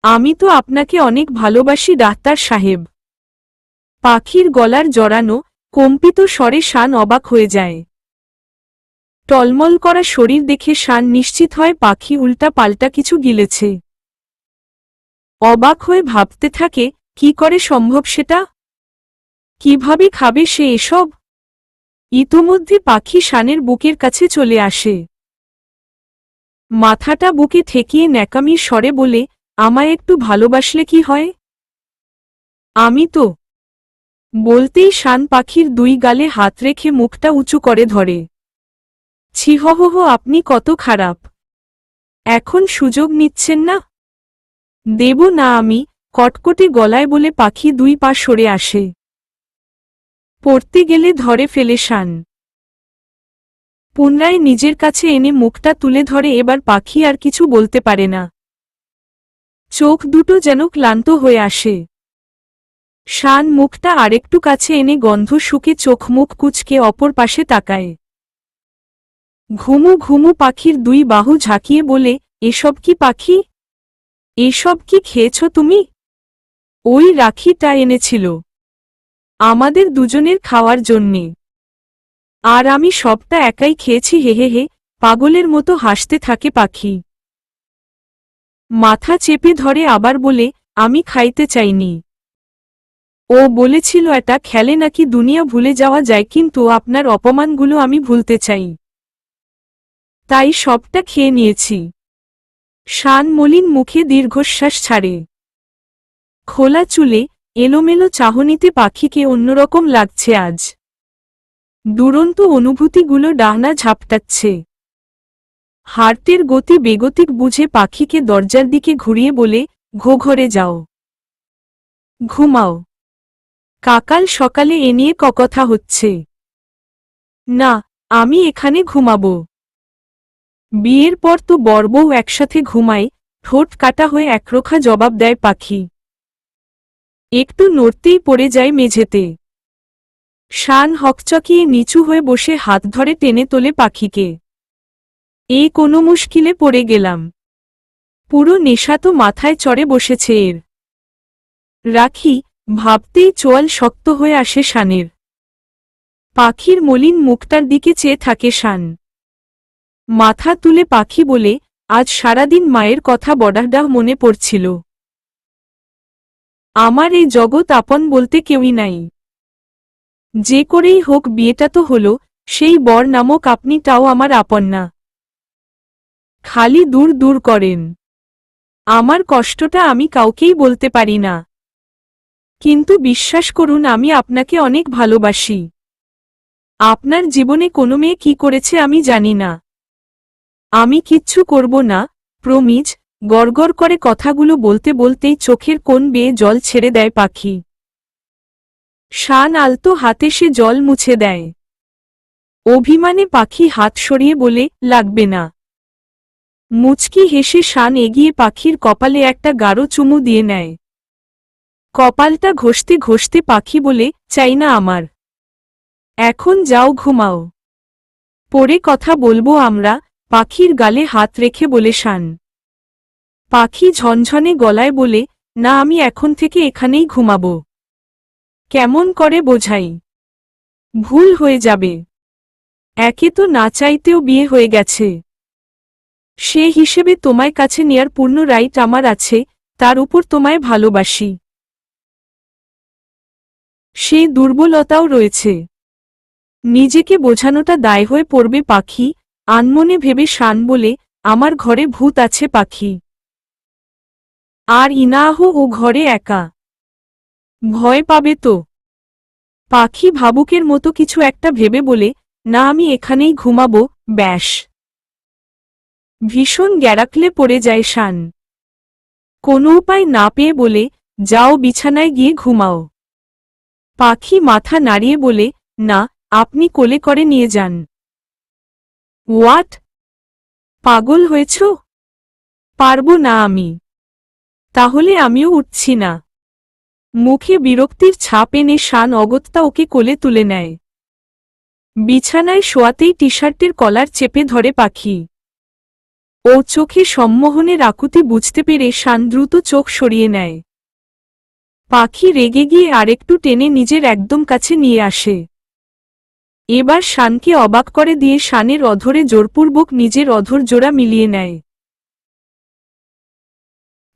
আমি তো আপনাকে অনেক ভালোবাসি ডাক্তার সাহেব। পাখির গলার জড়ানো, কম্পিত স্বরে শান অবাক হয়ে যায়। টলমল করা শরীর দেখে শান নিশ্চিত হয় পাখি উল্টা পাল্টা কিছু গিলেছে। অবাক হয়ে ভাবতে থাকে, কি করে সম্ভব সেটা? কিভাবে খাবে সে এসব? ইতোমধ্যে পাখি শানের বুকের কাছে চলে আসে। মাথাটা বুকে ঠেকিয়ে ন্যাকামির স্বরে বলে, আমায় একটু ভালোবাসলে কি হয়? আমি তো। বলতেই শান পাখির দুই গালে হাত রেখে মুখটা উঁচু করে ধরে। ছিহহ, আপনি কত খারাপ। এখন সুযোগ নিচ্ছেন না? দেব না আমি, কটকটে গলায় বলে পাখি দুই পা সরে আসে। পড়তে গেলে ধরে ফেলে শান। পুনরায় নিজের কাছে এনে মুখটা তুলে ধরে। এবার পাখি আর কিছু বলতে পারে না। চোখ দুটো যেন ক্লান্ত হয়ে আসে। শান মুখটা আরেকটু কাছে এনে গন্ধ শুকে চোখ মুখ কুচকে অপর পাশে তাকায়। ঘুমু ঘুমু পাখির দুই বাহু ঝাঁকিয়ে বলে, এসব কি পাখি? এসব কি খেয়েছ তুমি? ওই রাখিটা এনেছিল আমাদের দুজনের খাওয়ার জন্যে। আর আমি সবটা একাই খেয়েছি। হে হে, পাগলের মতো হাসতে থাকে পাখি। মাথা চেপে ধরে আবার বলে, আমি খাইতে চাইনি। ও বলেছিল এটা খেলে নাকি দুনিয়া ভুলে যাওয়া যায়, কিন্তু আপনার অপমানগুলো আমি ভুলতে চাই, তাই সবটা খেয়ে নিয়েছি। শান মলিন মুখে দীর্ঘশ্বাস ছাড়ে। খোলা চুলে এলোমেলো চাহনিতে পাখিকে অন্যরকম লাগছে আজ। দুরন্ত অনুভূতিগুলো ডানা ঝাপটাচ্ছে। হার্টের গতি বেগতিক বুঝে পাখিকে দরজার দিকে ঘুরিয়ে বলে, ঘরে যাও, ঘুমাও। কাকাল সকালে এ নিয়ে কথা হচ্ছে। না, আমি এখানে ঘুমাবো। বিয়ের পর তো বরবউ একসাথে ঘুমায়। ঠোঁট কাটা হয়ে একরোখা জবাব দেয় পাখি। একটু নড়তেই পড়ে যায় মেঝেতে। শান হকচকিয়ে নিচু হয়ে বসে হাত ধরে টেনে তোলে পাখিকে। এ কোনো মুশকিলে পড়ে গেলাম। পুরো নেশা তো মাথায় চড়ে বসেছে এর। রাখি ভাবতেই চোয়াল শক্ত হয়ে আসে শানের। পাখির মলিন মুখটার দিকে চেয়ে থাকে শান। মাথা তুলে পাখি বলে, আজ সারাদিন মায়ের কথা বড্ড মনে পড়ছিল। আমার এই জগৎ আপন বলতে কেউই নাই। যে করেই হোক বিয়েটা তো হলো, সেই বর নামক আপনিটাও আমার আপন না। খালি দূর দূর করেন। আমার কষ্টটা আমি কাউকেই বলতে পারি না। কিন্তু বিশ্বাস করুন, আমি আপনাকে অনেক ভালোবাসি। আপনার জীবনে কোনো মেয়ে কি করেছে আমি জানি না। আমি কিচ্ছু করব না, প্রমিজ। গড়গড় করে কথাগুলো বলতে বলতেই চোখের কোণ বেয়ে জল ছেড়ে দেয় পাখি। শান আলতো হাতে সে জল মুছে দেয়। অভিমানে পাখি হাত সরিয়ে বলে, লাগবে না। মুচকি হেসে শান এগিয়ে পাখির কপালে একটা গাঢ় চুমু দিয়ে নেয়। কপালটা ঘষতে ঘষতে পাখি বলে, চাই না আমার। এখন যাও ঘুমাও। পরে কথা বলবো আমরা। পাখির গালে হাত রেখে বলে শান। পাখি ঝনঝনে গলায় বলে, না, আমি এখন থেকে এখানেই ঘুমাবো। কেমন করে বোঝাই? ভুল হয়ে যাবে। একে তো না চাইতেও বিয়ে হয়ে গেছে। সে হিসেবে তোমায় কাছে নেয়ার পূর্ণ রাইট আমার আছে। তার উপর তোমায় ভালোবাসি। সে দুর্বলতাও রয়েছে। নিজেকে বোঝানোটা দায় হয়ে পড়বে পাখি। আনমনে ভেবে শান বলে, আমার ঘরে ভূত আছে পাখি। আর ইনাহ ও ঘরে একা। ভয় পাবে তো। পাখি ভাবুকের মতো কিছু একটা ভেবে বলে, না, আমি এখানেই ঘুমাবো। ব্যাস। ভীষণ গ্যারাকলে পড়ে যায় শান। কোনো উপায় না পেয়ে বলে, যাও বিছানায় গিয়ে ঘুমাও। পাখি মাথা নাড়িয়ে বলে, না, আপনি কোলে করে নিয়ে যান। হোয়াট? পাগল হয়েছ? পারবো না আমি। তাহলে আমিও উঠছি না। মুখে বিরক্তির ছাপ এনে শান অগত্যা ওকে কোলে তুলে নেয়। বিছানায় শোয়াতেই টি-শার্টের কলার চেপে ধরে পাখি। ও চোখে সম্মোহনের আকুতি বুঝতে পেরে শান দ্রুত চোখ সরিয়ে নেয়। পাখি রেগে গিয়ে আরেকটু টেনে নিজের একদম কাছে নিয়ে আসে। এবার শানকে অবাক করে দিয়ে শানের অধরে জোরপূর্বক নিজের অধর জোড়া মিলিয়ে নেয়।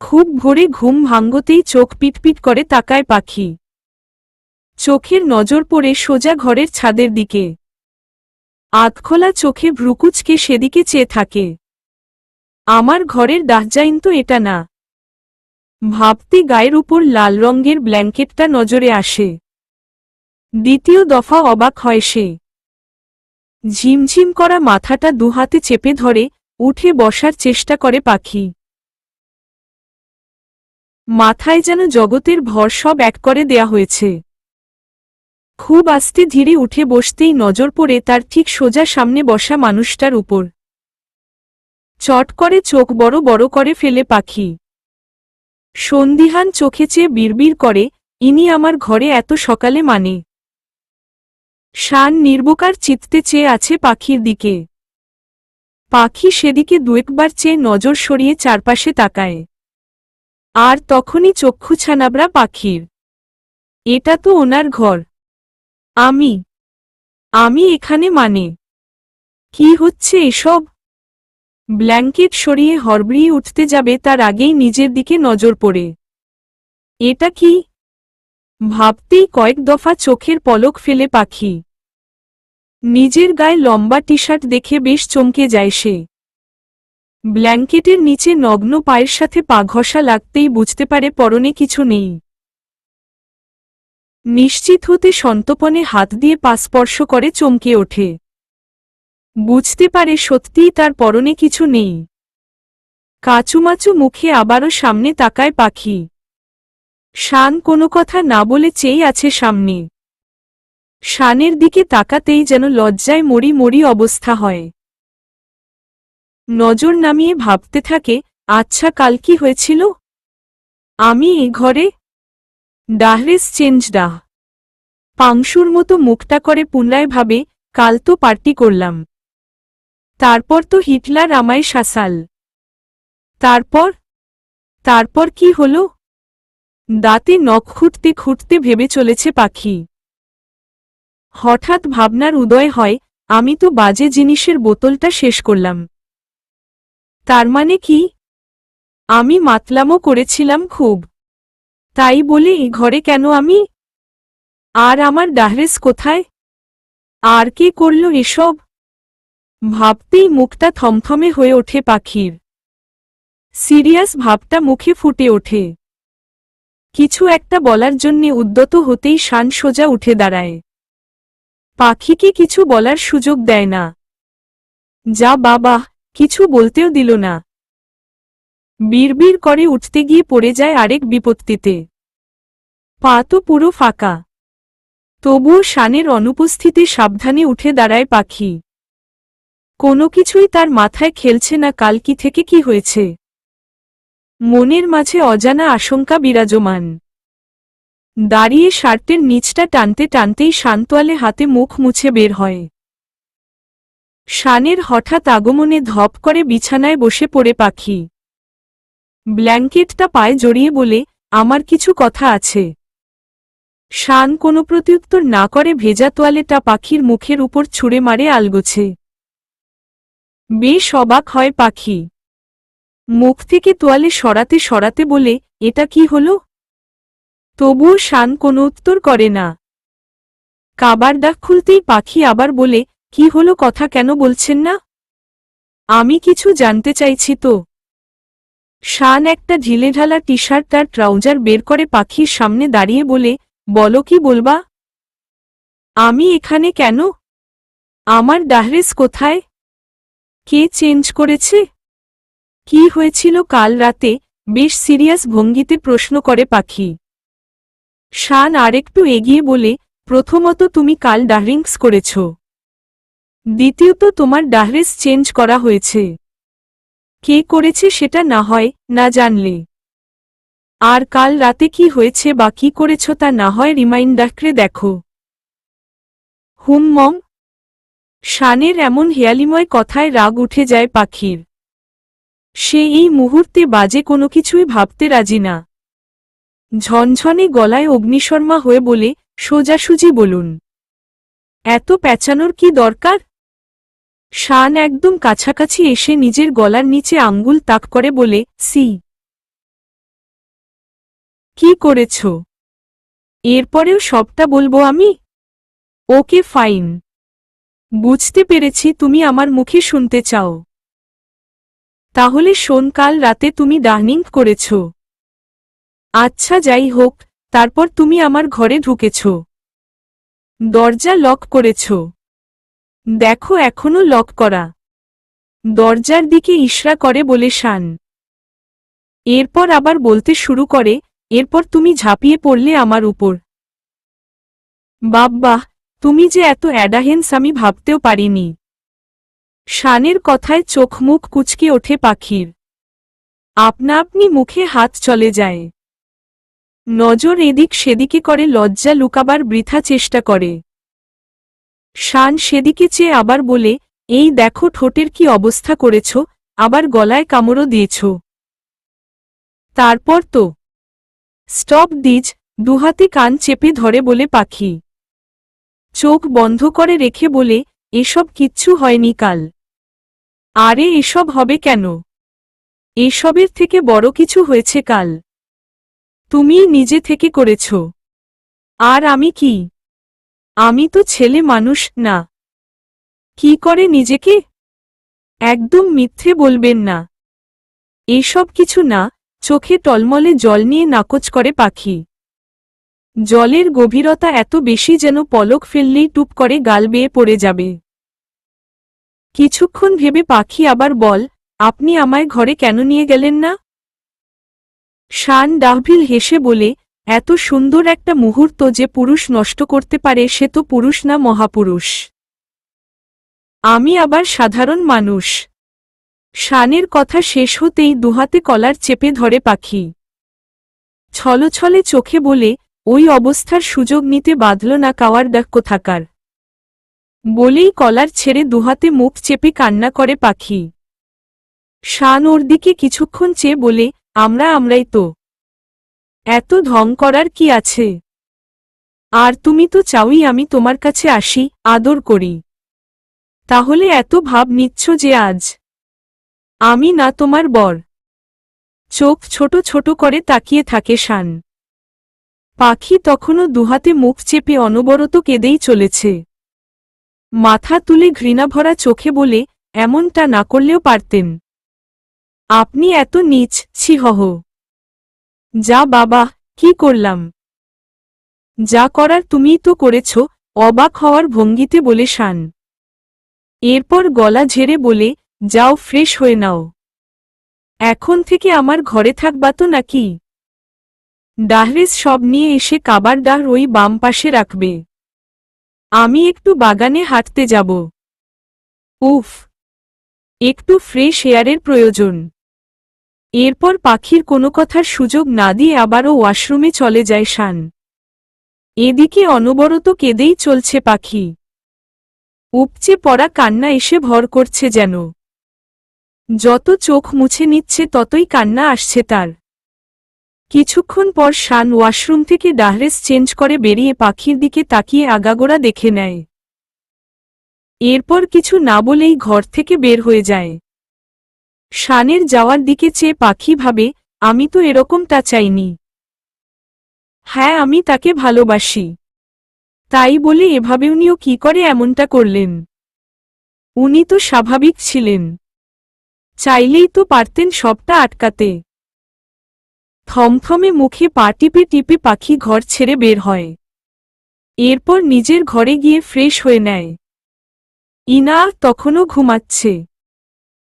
খুব ভোরে ঘুম ভাঙ্গতেই চোখ পিটপিট করে তাকায় পাখি। চোখের নজর পড়ে সোজা ঘরের ছাদের দিকে। আধখোলা চোখে ভ্রুকুচকে সেদিকে চেয়ে থাকে। আমার ঘরের ডাহজাইন তো এটা না। ভাবতে গায়ের উপর লাল রঙের ব্ল্যাঙ্কেটটা নজরে আসে। দ্বিতীয় দফা অবাক হয় সে। ঝিমঝিম করা মাথাটা দুহাতে চেপে ধরে উঠে বসার চেষ্টা করে পাখি। মাথায় যেন জগতের ভর সব এক করে দেয়া হয়েছে। খুব আস্তে ধীরে উঠে বসতেই নজর পড়ে তার ঠিক সোজা সামনে বসা মানুষটার উপর। চট করে চোখ বড় বড় করে ফেলে পাখি। সন্দিহান চোখে চেয়ে বিড়বিড় করে, ইনি আমার ঘরে এত সকালে মানে? শান নির্বকার চিত্তে চেয়ে আছে পাখির দিকে। পাখি সেদিকে দুয়েকবার চেয়ে নজর সরিয়ে চারপাশে তাকায়। আর তখনই চক্ষু ছানাবড়া পাখির। এটা তো ওনার ঘর। আমি আমি এখানে মানে? কি হচ্ছে এসব? ব্ল্যাঙ্কেট সরিয়ে হড়বড়িয়ে উঠতে যাবে তার আগেই নিজের দিকে নজর পড়ে। এটা কি? ভাবতেই কয়েক দফা চোখের পলক ফেলে পাখি। নিজের গায়ে লম্বা টি শার্ট দেখে বেশ চমকে যায় সে। ব্ল্যাঙ্কেটের নিচে নগ্ন পায়ের সাথে পা ঘষা লাগতেই বুঝতে পারে পরনে কিছু নেই। নিশ্চিত হতে সন্তপনে হাত দিয়ে পা স্পর্শ করে চমকে ওঠে। বুঝতে পারে সত্যিই তার পরনে কিছু নেই। কাচুমাচু মুখে আবারও সামনে তাকায় পাখি। শান কোনো কথা না বলে চেয়ে আছে সামনে। শানের দিকে তাকাতেই যেন লজ্জায় মরি মরি অবস্থা হয়। নজর নামিয়ে ভাবতে থাকে, আচ্ছা কাল কি হয়েছিল? আমি এ ঘরে ডাহরেস চেঞ্জ ডাহ। পাংশুর মতো মুখটা করে পুনরায় ভাবে, কাল তো পার্টি করলাম। তারপর তো হিটলার আমায় শাসাল। তারপর কি হল? দাঁতে নখ খুঁটতে খুঁটতে ভেবে চলেছে পাখি। হঠাৎ ভাবনার উদয় হয়, আমি তো বাজে জিনিসের বোতলটা শেষ করলাম। তার মানে কি? আমি মাতলামো করেছিলাম খুব। তাই বলে এই ঘরে কেন আমি? আর আমার ডাহরেস কোথায়? আর কে করল এসব? ভাবতেই মুখটা থমথমে হয়ে ওঠে পাখির। সিরিয়াস ভাবটা মুখে ফুটে ওঠে। কিছু একটা বলার জন্যে উদ্যত হতেই শান সোজা উঠে দাঁড়ায়। পাখিকে কিছু বলার সুযোগ দেয় না। যা বাবা, কিছু বলতেও দিল না। বিড়বিড় করে উঠতে গিয়ে পড়ে যায় আরেক বিপত্তিতে। পা তো পুরো ফাঁকা। তবুও শানের অনুপস্থিতি সাবধানে উঠে দাঁড়ায় পাখি। কোনো কিছুই তার মাথায় খেলছে না কাল কি থেকে কি হয়েছে। মনের মাঝে অজানা আশঙ্কা বিরাজমান। দাঁড়িয়ে শার্টের নিচটা টানতে টানতেই শান্তোয়ালে হাতে মুখ মুছে বের হয়। শানের হঠাৎ আগমনে ধপ করে বিছানায় বসে পড়ে পাখি। ব্ল্যাঙ্কেটটা পায়ে জড়িয়ে বলে, আমার কিছু কথা আছে। শান কোনো প্রত্যুত্তর না করে ভেজা তোয়ালেটা পাখির মুখের উপর ছুঁড়ে মারে আলগোছে। বেশ অবাক হয় পাখি। মুখ থেকে তোয়ালে সরাতে সরাতে বলে, এটা কি হলো? তবুও শান কোনো উত্তর করে না। কাবার ডাক খুলতেই পাখি আবার বলে, কি হলো কথা কেন বলছেন না? আমি কিছু জানতে চাইছি তো। শান একটা ঢিলেঢালা টি শার্ট আর ট্রাউজার বের করে পাখির সামনে দাঁড়িয়ে বলে, বলো কি বলবা? আমি এখানে কেন? আমার ডাহরেস কোথায়? কে চেঞ্জ করেছে? কি হয়েছিল কাল রাতে? বেশ সিরিয়াস ভঙ্গিতে প্রশ্ন করে পাখি। শান আরেকটু এগিয়ে বলে, প্রথমত তুমি কাল ডাহরিংস করেছ। দ্বিতীয়ত তোমার ডাহরেস চেঞ্জ করা হয়েছে। কে করেছে সেটা না হয় না জানলে। আর কাল রাতে কি হয়েছে বা কি করেছ তা না হয় রিমাইন্ডারে দেখো। হুম। শানের এমন হেয়ালিময় কথায় রাগ উঠে যায় পাখির। সে এই মুহূর্তে বাজে কোনো কিছুই ভাবতে রাজি না। ঝনঝনে গলায় অগ্নিশর্মা হয়ে বলে, সোজাসুজি বলুন। এত প্যাঁচানোর কি দরকার? শান একদম কাছাকাছি এসে নিজের গলার নিচে আঙ্গুল তাক করে বলে, সি। কি করেছ? এরপরেও সবটা বলবো আমি? Okay fine. বুঝতে পেরেছি তুমি আমার মুখে শুনতে চাও। তাহলে শোন, কাল রাতে তুমি ডাইনিং করেছ। আচ্ছা যাই হোক, তারপর তুমি আমার ঘরে ঢুকেছ। দরজা লক করেছ। দেখো এখনো লক করা। দরজার দিকে ইশরা করে বলে শান। এরপর আবার বলতে শুরু করে, এরপর তুমি ঝাঁপিয়ে পড়লে আমার উপর। বাব্বাহ, তুমি যে এত অ্যাডাহেন্স আমি ভাবতেও পারিনি। শানের কথায় চোখ মুখ কুঁচকে ওঠে পাখির। আপনা আপনি মুখে হাত চলে যায়। নজর এদিক সেদিকে করে, লজ্জা লুকাবার বৃথা চেষ্টা করে। শান সেদিকে চেয়ে আবার বলে, এই দেখো ঠোঁটের কি অবস্থা করেছ, আবার গলায় কামড়ও দিয়েছ। তারপর তো স্টপ দিজ, দুহাতে কান চেপে ধরে বলে পাখি। চোখ বন্ধ করে রেখে বলে, এসব কিচ্ছু হয়নি কাল। আরে এসব হবে কেন? এসবের থেকে বড় কিছু হয়েছে কাল। তুমি নিজে থেকে করেছ। আর আমি কি? আমি তো ছেলে মানুষ না। কি করে নিজেকে? একদম মিথ্যে বলবেন না। এসব কিছু না। চোখে টলমলে জল নিয়ে নাকচ করে পাখি। জলের গভীরতা এত বেশি যেন পলক ফেললেই টুপ করে গাল বেয়ে পড়ে যাবে। কিছুক্ষণ ভেবে পাখি আবার বল, আপনি আমায় ঘরে কেন নিয়ে গেলেন না? শান ডাহভিল হেসে বলে, এত সুন্দর একটা মুহূর্ত যে পুরুষ নষ্ট করতে পারে সে তো পুরুষ না, মহাপুরুষ। আমি আবার সাধারণ মানুষ। শানের কথা শেষ হতেই দুহাতে কলার চেপে ধরে পাখি। ছলছলে চোখে বলে, ওই অবস্থার সুযোগ নিতে বাঁধল না কাওয়ার ডাক কোথাকার। বলেই কলার ছেড়ে দুহাতে মুখ চেপে কান্না করে পাখি। শান ওর দিকে কিছুক্ষণ চেয়ে বলে, আমরাই তো। এত ঢং করার কি আছে? আর তুমি তো চাওই আমি তোমার কাছে আসি, আদর করি। তাহলে এত ভাব নিচ্ছ যে আজ আমি না তোমার বর? চোখ ছোট ছোট করে তাকিয়ে থাকে শান। পাখি তখনও দুহাতে মুখ চেপে অনবরত কেঁদেই চলেছে। মাথা তুলে ঘৃণাভরা চোখে বলে, এমনটা না করলেও পারতেন। আপনি এত নীচ, ছি হহ। যা বাবা, কি করলাম? যা করার তুমিই তো করেছ, অবাক হওয়ার ভঙ্গিতে বলে শান। এরপর গলা ঝেড়ে বলে, যাও ফ্রেশ হয়ে নাও। এখন থেকে আমার ঘরে থাকবা তো নাকি? ডাহরেস সব নিয়ে এসে কাবার ডাহ ওই বাম পাশে রাখবে। আমি একটু বাগানে হাঁটতে যাব। উফ, একটু ফ্রেশ এয়ারের প্রয়োজন। এরপর পাখির কোনো কথার সুযোগ না দিয়ে আবারও ওয়াশরুমে চলে যায় শান। এদিকে অনবরত কেঁদেই চলছে পাখি। উপচে পড়া কান্না এসে ভর করছে যেন। যত চোখ মুছে নিচ্ছে ততই কান্না আসছে তার। কিছুক্ষণ পর শান ওয়াশরুম থেকে ডাহরেস চেঞ্জ করে বেরিয়ে পাখির দিকে তাকিয়ে আগাগোড়া দেখে নেয়। এরপর কিছু না বলেই ঘর থেকে বের হয়ে যায়। শানের যাওয়ার দিকে চেয়ে পাখি ভাবে, আমি তো এরকমটা চাইনি। হ্যাঁ, আমি তাকে ভালোবাসি। তাই বলে এভাবে উনিও কি করে এমনটা করলেন? উনি তো স্বাভাবিক ছিলেন। চাইলেই তো পারতেন সবটা আটকাতে। থমথমে মুখে পা টিপে টিপে পাখি ঘর ছেড়ে বের হয়। এরপর নিজের ঘরে গিয়ে ফ্রেশ হয়ে নেয়। ইনা তখনও ঘুমাচ্ছে।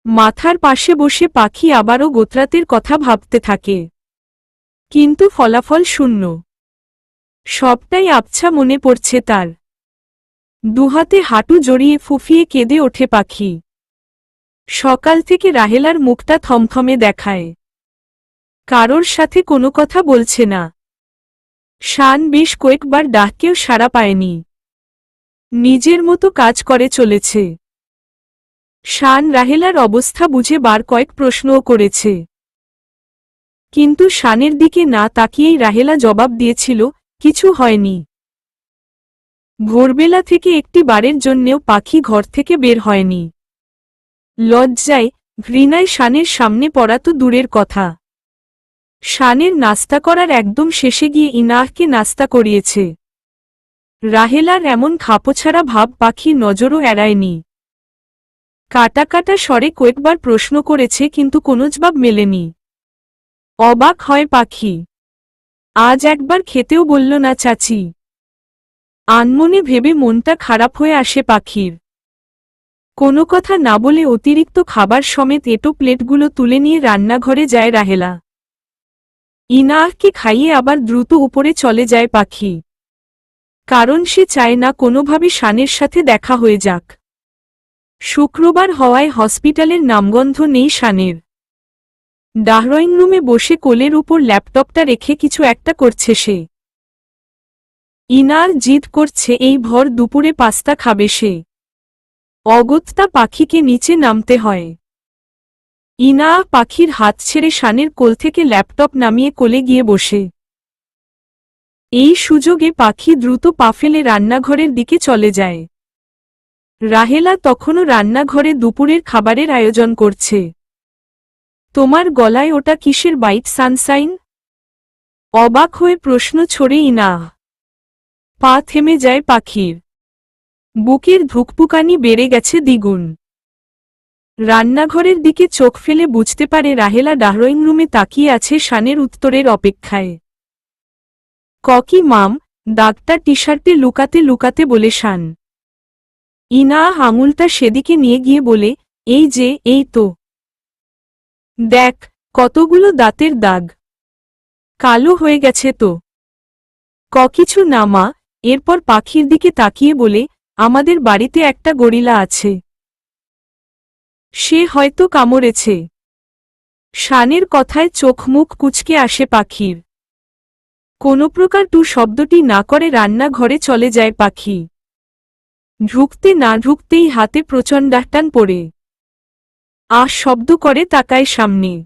মাথার পাশে বসে পাখি আবারও গোত্রাতের কথা ভাবতে থাকে। কিন্তু ফলাফল শূন্য। সবটাই আবছা মনে পড়ছে তার। দুহাতে হাঁটু জড়িয়ে ফুফিয়ে কেঁদে ওঠে পাখি। সকাল থেকে রাহেলার মুখটা থমথমে দেখায়। কারোর সাথে কোনো কথা বলছে না। শান বেশ কয়েকবার ডাককেও সাড়া পায়নি। নিজের মতো কাজ করে চলেছে। শান রাহেলার অবস্থা বুঝে বার কয়েক প্রশ্নও করেছে। কিন্তু শানের দিকে না তাকিয়েই রাহেলা জবাব দিয়েছিল, কিছু হয়নি। ভোরবেলা থেকে একটি বারের জন্যেও পাখি ঘর থেকে বের হয়নি। লজ্জায়, ঘৃণায় শানের সামনে পড়া তো দূরের কথা। শানের নাস্তা করার একদম শেষে গিয়ে ইনাহকে নাস্তা করিয়েছে। রাহেলার এমন খাপোছাড়া ভাব পাখির নজরও এড়ায়নি। কাটা কাটা স্বরে কয়েকবার প্রশ্ন করেছে কিন্তু কোনো জবাব মেলেনি। অবাক হয় পাখি। আজ একবার খেতেও বলল না চাচি। আনমনে ভেবে মনটা খারাপ হয়ে আসে পাখির। কোনো কথা না বলে অতিরিক্ত খাবার সমেত এঁটো প্লেটগুলো তুলে নিয়ে রান্নাঘরে যায় রাহেলা। ইনাহকে খাইয়ে আবার দ্রুত উপরে চলে যায় পাখি। কারণ সে চায় না কোনোভাবে শানের সাথে দেখা হয়ে যাক। শুক্রবার হওয়ায় হসপিটালের নামগন্ধ নেই শানের। ড্রয়িং রুমে বসে কোলের উপর ল্যাপটপটা রেখে কিছু একটা করছে সে। ইনার জিদ করছে এই ভর দুপুরে পাস্তা খাবে সে। অগত্যা পাখিকে নিচে নামতে হয়। ইনা পাখির হাত ছেড়ে শানের কোল থেকে ল্যাপটপ নামিয়ে কোলে গিয়ে বসে। এই সুযোগে পাখি দ্রুত পা ফেলে রান্নাঘরের দিকে চলে যায়। রাহেলা তখনও রান্নাঘরে দুপুরের খাবারের আয়োজন করছে। তোমার গলায় ওটা কিসের বাইট সানসাইন? অবাক হয়ে প্রশ্ন ছড়ে ইনা। পা থেমে যায় পাখির। বুকের ধুকপুকানি বেড়ে গেছে দ্বিগুণ। রান্নাঘরের দিকে চোখ ফেলে বুঝতে পারে রাহেলা ড্রয়িং রুমে তাকিয়ে আছে শানের উত্তরের অপেক্ষায়। ককি মাম, দাগটা টি শার্টে লুকাতে লুকাতে বলে শান। ইনা আঙুলটা সেদিকে নিয়ে গিয়ে বলে, এই যে, এই তো। দেখ, কতগুলো দাঁতের দাগ। কালো হয়ে গেছে তো। কিছু না মা। এরপর পাখির দিকে তাকিয়ে বলে, আমাদের বাড়িতে একটা গরিলা আছে। সে হয়তো কামড়েছে। শানের কথায় চোখ মুখ কুঁচকে আসে পাখির। কোনো প্রকার টু শব্দটি না করে রান্নাঘরে চলে যায় পাখি। ঢুকতে না ঢুকতেই হাতে প্রচণ্ডাটান পড়ে। শব্দ করে তাকায় সামনে।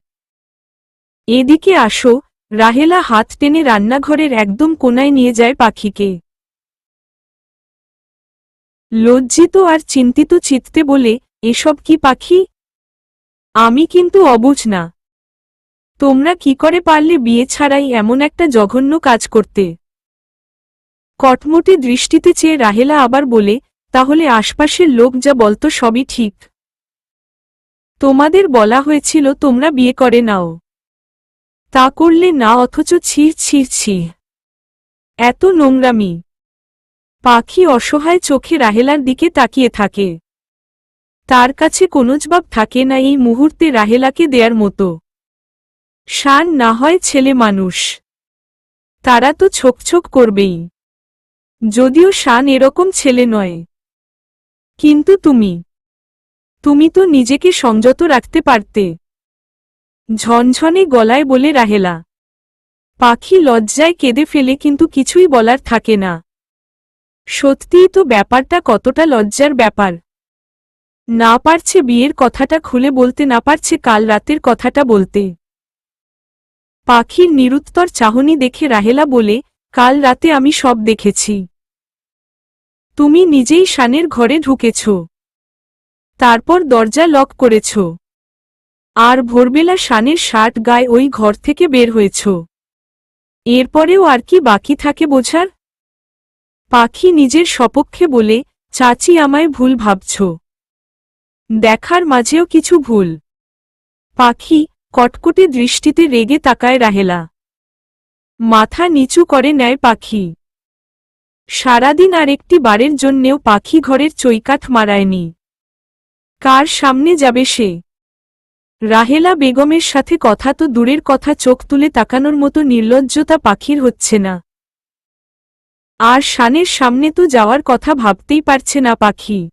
এদিকে আসো। রাহেলা হাত টেনে রান্নাঘরের একদম কোনায় নিয়ে যায় পাখিকে। লজ্জিত আর চিন্তিত চিত্তে বলে, এসব কি পাখি? আমি কিন্তু অবুঝ না। তোমরা কি করে পারলে বিয়ে ছাড়াই এমন একটা জঘন্য কাজ করতে? কটমটে দৃষ্টিতে চেয়ে রাহেলা আবার বলে, তাহলে আশপাশের লোক যা বলতো সবই ঠিক। তোমাদের বলা হয়েছিল তোমরা বিয়ে করে নাও। তা করলে না, অথচ ছি ছি ছি। এত নোংরামি। পাখি অসহায় চোখে রাহেলার দিকে তাকিয়ে থাকে। তার কাছে কোনো জবাব থাকে না এই মুহূর্তে রাহেলাকে দেয়ার মতো। শান না হয় ছেলে মানুষ। তারা তো ছোকছোক করবেই। যদিও শান এরকম ছেলে নয়। কিন্তু তুমি তো নিজেকে সংযত রাখতে পারতে। ঝনঝনে গলায় বলে রাহেলা। পাখি লজ্জায় কেঁদে ফেলে কিন্তু কিছুই বলার থাকে না। সত্যিই তো ব্যাপারটা কতটা লজ্জার ব্যাপার। না পারছে বিয়ের কথাটা খুলে বলতে, না পারছে কাল রাতের কথাটা বলতে। পাখির নিরুত্তর চাহনি দেখে রাহেলা বলে, কাল রাতে আমি সব দেখেছি। তুমি নিজেই শানের ঘরে ঢুকেছ। তারপর দরজা লক করেছ। আর ভোরবেলা শানের শার্ট গায়ে ওই ঘর থেকে বের হয়েছ। এরপরেও আর কি বাকি থাকে বোঝার? পাখি নিজের সপক্ষে বলে, চাচি আমায় ভুল ভাবছ। দেখার মাঝেও কিছু ভুল। পাখি কটকটে দৃষ্টিতে রেগে তাকায় রাহেলা। মাথা নিচু করে নেয় পাখি। সারাদিন আর একটি বারের জন্যেও পাখি ঘরের চৈকাঠ মারায়নি। কার সামনে যাবে সে? রাহেলা বেগমের সাথে কথা তো দূরের কথা, চোখ তুলে তাকানোর মতো নির্লজ্জতা পাখির হচ্ছে না। আর শানের সামনে তো যাওয়ার কথা ভাবতেই পারছে না পাখি।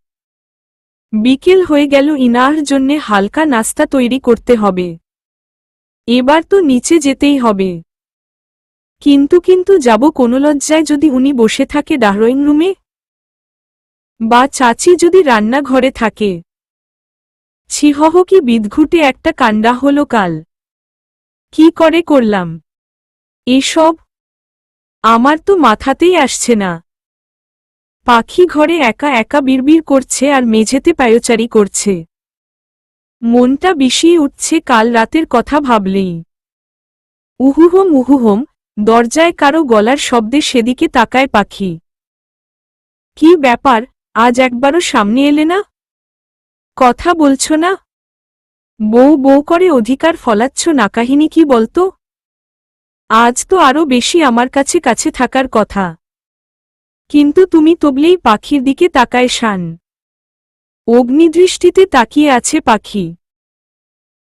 বিকেল হয়ে গেল, ইনার জন্যে হালকা নাস্তা তৈরি করতে হবে। এবার তো নিচে যেতেই হবে। কিন্তু যাব কোনো লজ্জায় যদি উনি বসে থাকে ড্রয়িং রুমে? বা চাচি যদি রান্নাঘরে থাকে? ছিহহ, কি বিদঘুটে একটা কাণ্ডা হলো কাল। কি করে করলাম এসব? আমার তো মাথাতেই আসছে না। পাখি ঘরে একা একা বিড়বিড় করছে আর মেঝেতে পায়চারি করছে। মনটা বিষিয়ে উঠছে কাল রাতের কথা ভাবলেই। উহুহম উহুহম। দরজায় কারো গলার শব্দে সেদিকে তাকায় পাখি। কি ব্যাপার, আজ একবারও সামনে এলে না? কথা বলছো না? বউ বউ করে অধিকার ফলাচ্ছ না, কাহিনী কি বলতো? আজ তো আরো বেশি আমার কাছে কাছে থাকার কথা। কিন্তু তুমি তবলেই পাখির দিকে তাকায় শান। অগ্নিদৃষ্টিতে তাকিয়ে আছে পাখি।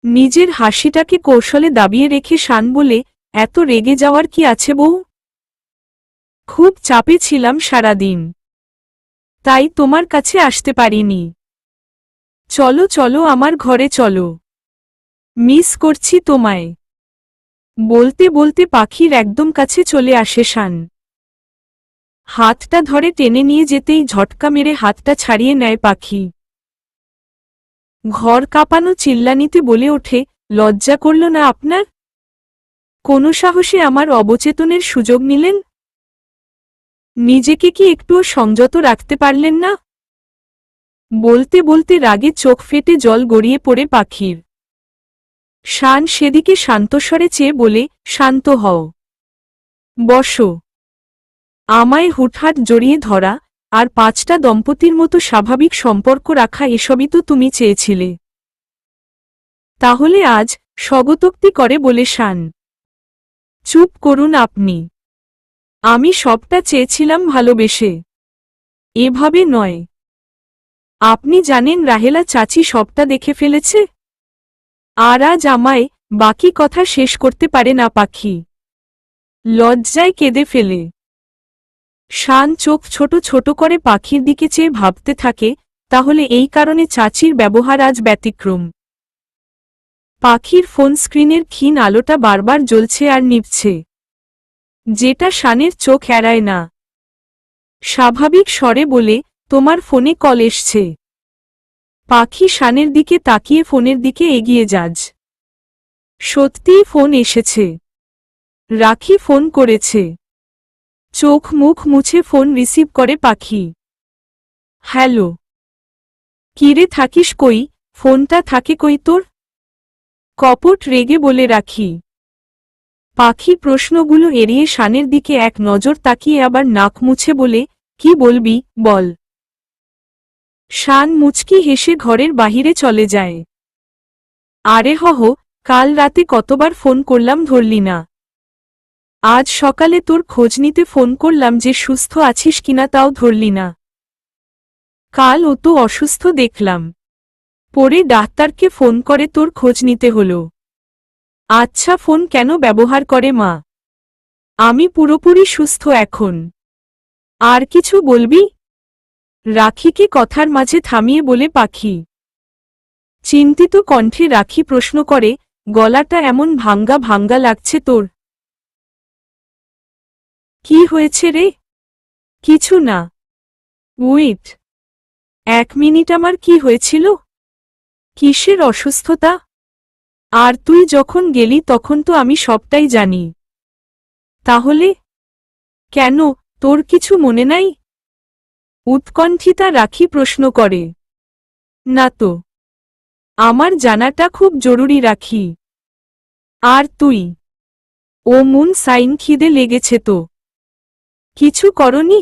নিজের হাসিটাকে কৌশলে দাবিয়ে রেখে শান বলে, এত রেগে যাওয়ার কি আছে বউ? খুব চাপে ছিলাম সারাদিন। তাই তোমার কাছে আসতে পারিনি। চলো চলো আমার ঘরে চলো। মিস করছি তোমায়। বলতে বলতে পাখির একদম কাছে চলে আসে শান। হাতটা ধরে টেনে নিয়ে যেতেই ঝটকা মেরে হাতটা ছাড়িয়ে নেয় পাখি। ঘর কাঁপানো চিল্লানিতে বলে ওঠে, লজ্জা করল না আপনার? কোন সাহসে আমার অবচেতনের সুযোগ নিলেন? নিজেকে কি একটুও সংযত রাখতে পারলেন না? বলতে বলতে রাগে চোখ ফেটে জল গড়িয়ে পড়ে পাখির। শান সেদিকে শান্তস্বরে চেয়ে বলে, শান্ত হও, বসো। আমায় হুটহাট জড়িয়ে ধরা আর 5টা দম্পতির মতো স্বাভাবিক সম্পর্ক রাখা এসবই তো তুমি চেয়েছিলে। তাহলে আজ স্বগতোক্তি করে বলে শান, চুপ করুন আপনি। আমি সবটা চেয়েছিলাম ভালোবেসে, এভাবে নয়। আপনি জানেন রাহেলা চাচি সবটা দেখে ফেলেছে। আর আজ আমায় বাকি কথা শেষ করতে পারে না পাখি। লজ্জায় কেঁদে ফেলে। শান চোখ ছোট ছোট করে পাখির দিকে চেয়ে ভাবতে থাকে, তাহলে এই কারণে চাচির ব্যবহার আজ ব্যতিক্রম। পাখির ফোন স্ক্রিনের ক্ষীণ আলোটা বারবার জ্বলছে আর নিভছে, যেটা শানের চোখ এড়ায় না। স্বাভাবিক স্বরে বলে, তোমার ফোনে কল এসছে। পাখি শানের দিকে তাকিয়ে ফোনের দিকে এগিয়ে যাজ। সত্যিই ফোন এসেছে। রাখি ফোন করেছে। চোখ মুখ মুছে ফোন রিসিভ করে পাখি। হ্যালো। কিরে থাকিস কই? ফোনটা থাকে কই তোর? কপট রেগে বলে রাখি। পাখি প্রশ্নগুলো এড়িয়ে শানের দিকে এক নজর তাকিয়ে আবার নাক মুছে বলে, কি বলবি বল। শান মুচকি হেসে ঘরের বাহিরে চলে যায়। আরে হহ, কাল রাতে কতবার ফোন করলাম ধরলি না। আজ সকালে তোর খোঁজ নিতে ফোন করলাম যে সুস্থ আছিস কিনা তাও ধরলি না। কাল ও তো অসুস্থ দেখলাম। পরে ডাক্তারকে ফোন করে তোর খোঁজ নিতে হলো। আচ্ছা ফোন কেন ব্যবহার করে মা? আমি পুরোপুরি সুস্থ এখন। আর কিছু বলবি? রাখিকে কথার মাঝে থামিয়ে বলে পাখি। চিন্তিত কণ্ঠে রাখি প্রশ্ন করে, গলাটা এমন ভাঙ্গা ভাঙ্গা লাগছে তোর? কি হয়েছে রে? কিছু না। Wait, 1 minute. আমার কি হয়েছিল? কিসের অসুস্থতা? আর তুই যখন গেলি তখন তো আমি সবটাই জানি। তাহলে কেন, তোর কিছু মনে নাই? উৎকণ্ঠিতা রাখি প্রশ্ন করে। না তো। আমার জানাটা খুব জরুরি রাখি। আর তুই? ও মুন সাইন খিদে লেগেছে তো? কিছু করনি?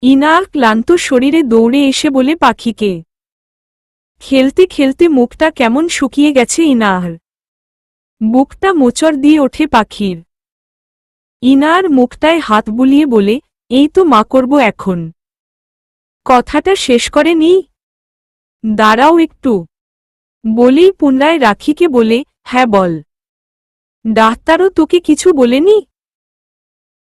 ইনার ক্লান্ত শরীরে দৌড়ে এসে বলে পাখিকে। খেলতে খেলতে মুখটা কেমন শুকিয়ে গেছে ইনার। বুকটা মোচড় দিয়ে ওঠে পাখির। ইনার মুখটায় হাত বুলিয়ে বলে, এই তো মা করব এখন। কথাটা শেষ করে নি। দাঁড়াও একটু। বলেই পুনরায় রাখিকে বলে, হ্যাঁ বল। ডাক্তারও তোকে কিছু বলেনি?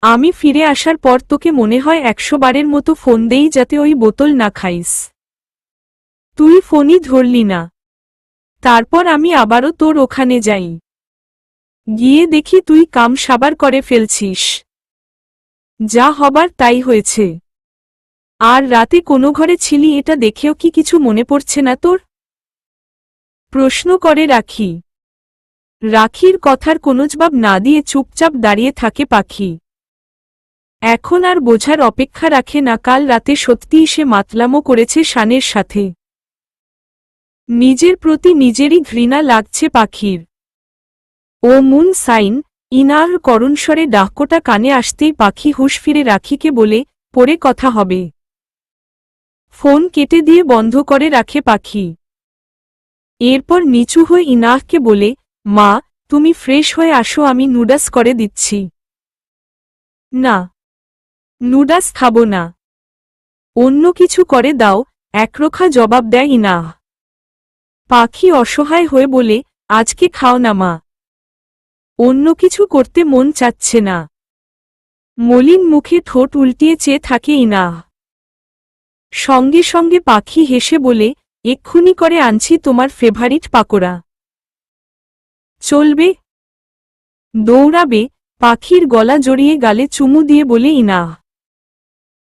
আমি ফিরে আসার পর তোকে মনে হয় 100 বারের মতো ফোন দেই যাতে ওই বোতল না খাইস। তুই ফোনই ধরলি না। তারপর আমি আবারও তোর ওখানে যাই। গিয়ে দেখি তুই কাম সাবার করে ফেলছিস। যা হবার তাই হয়েছে। আর রাতে কোনো ঘরে ছিলি এটা দেখেও কি কিছু মনে পড়ছে না তোর? প্রশ্ন করে রাখি। রাখির কথার কোনো জবাব না দিয়ে চুপচাপ দাঁড়িয়ে থাকে পাখি। এখন আর বোঝার অপেক্ষা রাখে না কাল রাতে সত্যিই সে মাতলামো করেছে শানের সাথে। নিজের প্রতি নিজেরই ঘৃণা লাগছে পাখির। ও মুন সাইন, ইনার করুণস্বরে ডাকটা কানে আসতেই পাখি হুঁশ ফিরে রাখিকে বলে, পরে কথা হবে। ফোন কেটে দিয়ে বন্ধ করে রাখে পাখি। এরপর নিচু হয়ে ইনাহকে বলে, মা, তুমি ফ্রেশ হয়ে আসো, আমি নুডলস করে দিচ্ছি। না, নুডলস খাবো না। অন্য কিছু করে দাও, একরোখা জবাব দেয় ইনাহ। পাখি অসহায় হয়ে বলে, আজকে খাও না মা। অন্য কিছু করতে মন চাচ্ছে না। মলিন মুখে ঠোঁট উল্টিয়ে চেয়ে থাকে ইনাহ। সঙ্গে সঙ্গে পাখি হেসে বলে, এক্ষুনি করে আনছি তোমার ফেভারিট পাকোড়া। চলবে? দৌড়াবে? পাখির গলা জড়িয়ে গালে চুমু দিয়ে বলে ইনাহ।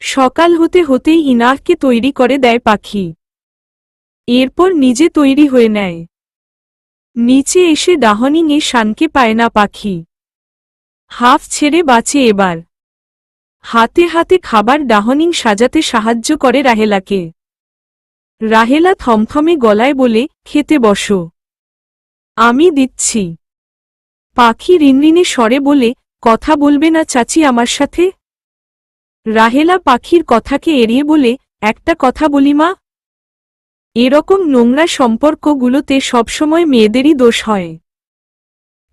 সকাল হতে হতেই ইনাহকে তৈরি করে দেয় পাখি। এরপর নিজে তৈরি হয়ে নেয়। নিচে এসে ডাহনিংয়ে শানকে পায় না পাখি। হাফ ছেড়ে বাঁচে এবার। হাতে হাতে খাবার ডাহনিং সাজাতে সাহায্য করে রাহেলাকে। রাহেলা থমথমে গলায় বলে, খেতে বসো। আমি দিচ্ছি। পাখি রিনরিনে স্বরে বলে, কথা বলবে না চাচি আমার সাথে? রাহেলা পাখির কথাকে এড়িয়ে বলে, একটা কথা বলি মা। এরকম নোংরা সম্পর্কগুলোতে সবসময় মেয়েদেরই দোষ হয়।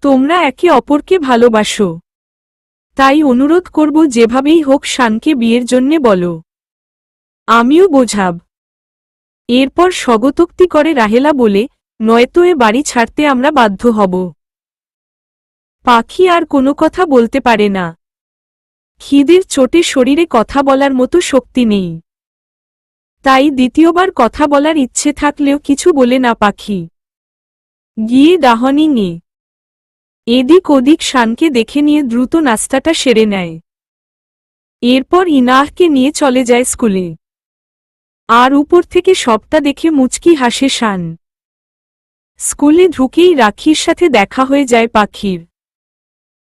তোমরা একে অপরকে ভালোবাসো। তাই অনুরোধ করব যেভাবেই হোক শানকে বিয়ের জন্যে বলো। আমিও বোঝাব। এরপর স্বগতোক্তি করে রাহেলা বলে, নয়তো এ বাড়ি ছাড়তে আমরা বাধ্য হব। পাখি আর কোনো কথা বলতে পারে না। খিদের চোটে শরীরে কথা বলার মতো শক্তি নেই। তাই দ্বিতীয়বার কথা বলার ইচ্ছে থাকলেও কিছু বলে না পাখি। গিয়ে ডাহনিংয়ে এদিক ওদিক শানকে দেখে নিয়ে দ্রুত নাস্তাটা সেরে নেয়। এরপর ইনাহকে নিয়ে চলে যায় স্কুলে। আর উপর থেকে সবটা দেখে মুচকি হাসে শান। স্কুলে ঢুকেই রাখির সাথে দেখা হয়ে যায় পাখির।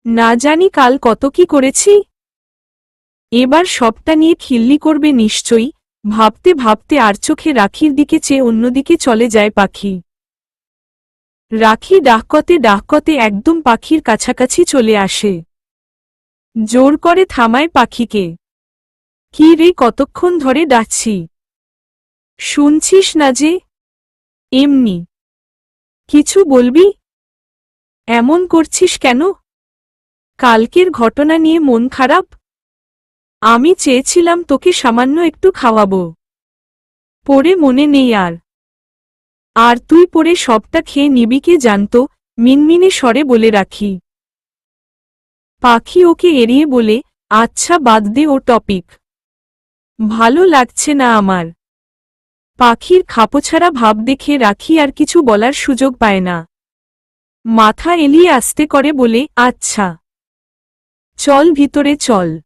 না জানি কাল কত কি করেছি। এবার সবটা নিয়ে খিল্লি করবে নিশ্চয়ই, ভাবতে ভাবতে আর চোখে রাখির দিকে চেয়ে অন্যদিকে চলে যায় পাখি। রাখি ডাকতে একদম পাখির কাছাকাছি চলে আসে। জোর করে থামায় পাখিকে। কি রে, কতক্ষণ ধরে ডাকছি, শুনছিস না যে? এমনি। কিছু বলবি? এমন করছিস কেন? কালকের ঘটনা নিয়ে মন খারাপ? আমি চেয়েছিলাম তোকে সামান্য একটু খাওয়াবো। পরে মনে নেই আর? আর তুই পরে সবটা খেয়ে নিবি কে জানতো, মিনমিনে স্বরে বলে রাখি। পাখি ওকে এড়িয়ে বলে, আচ্ছা বাদ দে ও টপিক। ভালো লাগছে না আমার। পাখির খাপোছাড়া ভাব দেখে রাখি আর কিছু বলার সুযোগ পায় না। মাথা এলিয়ে আস্তে করে বলে, আচ্ছা চল ভিতরে চল।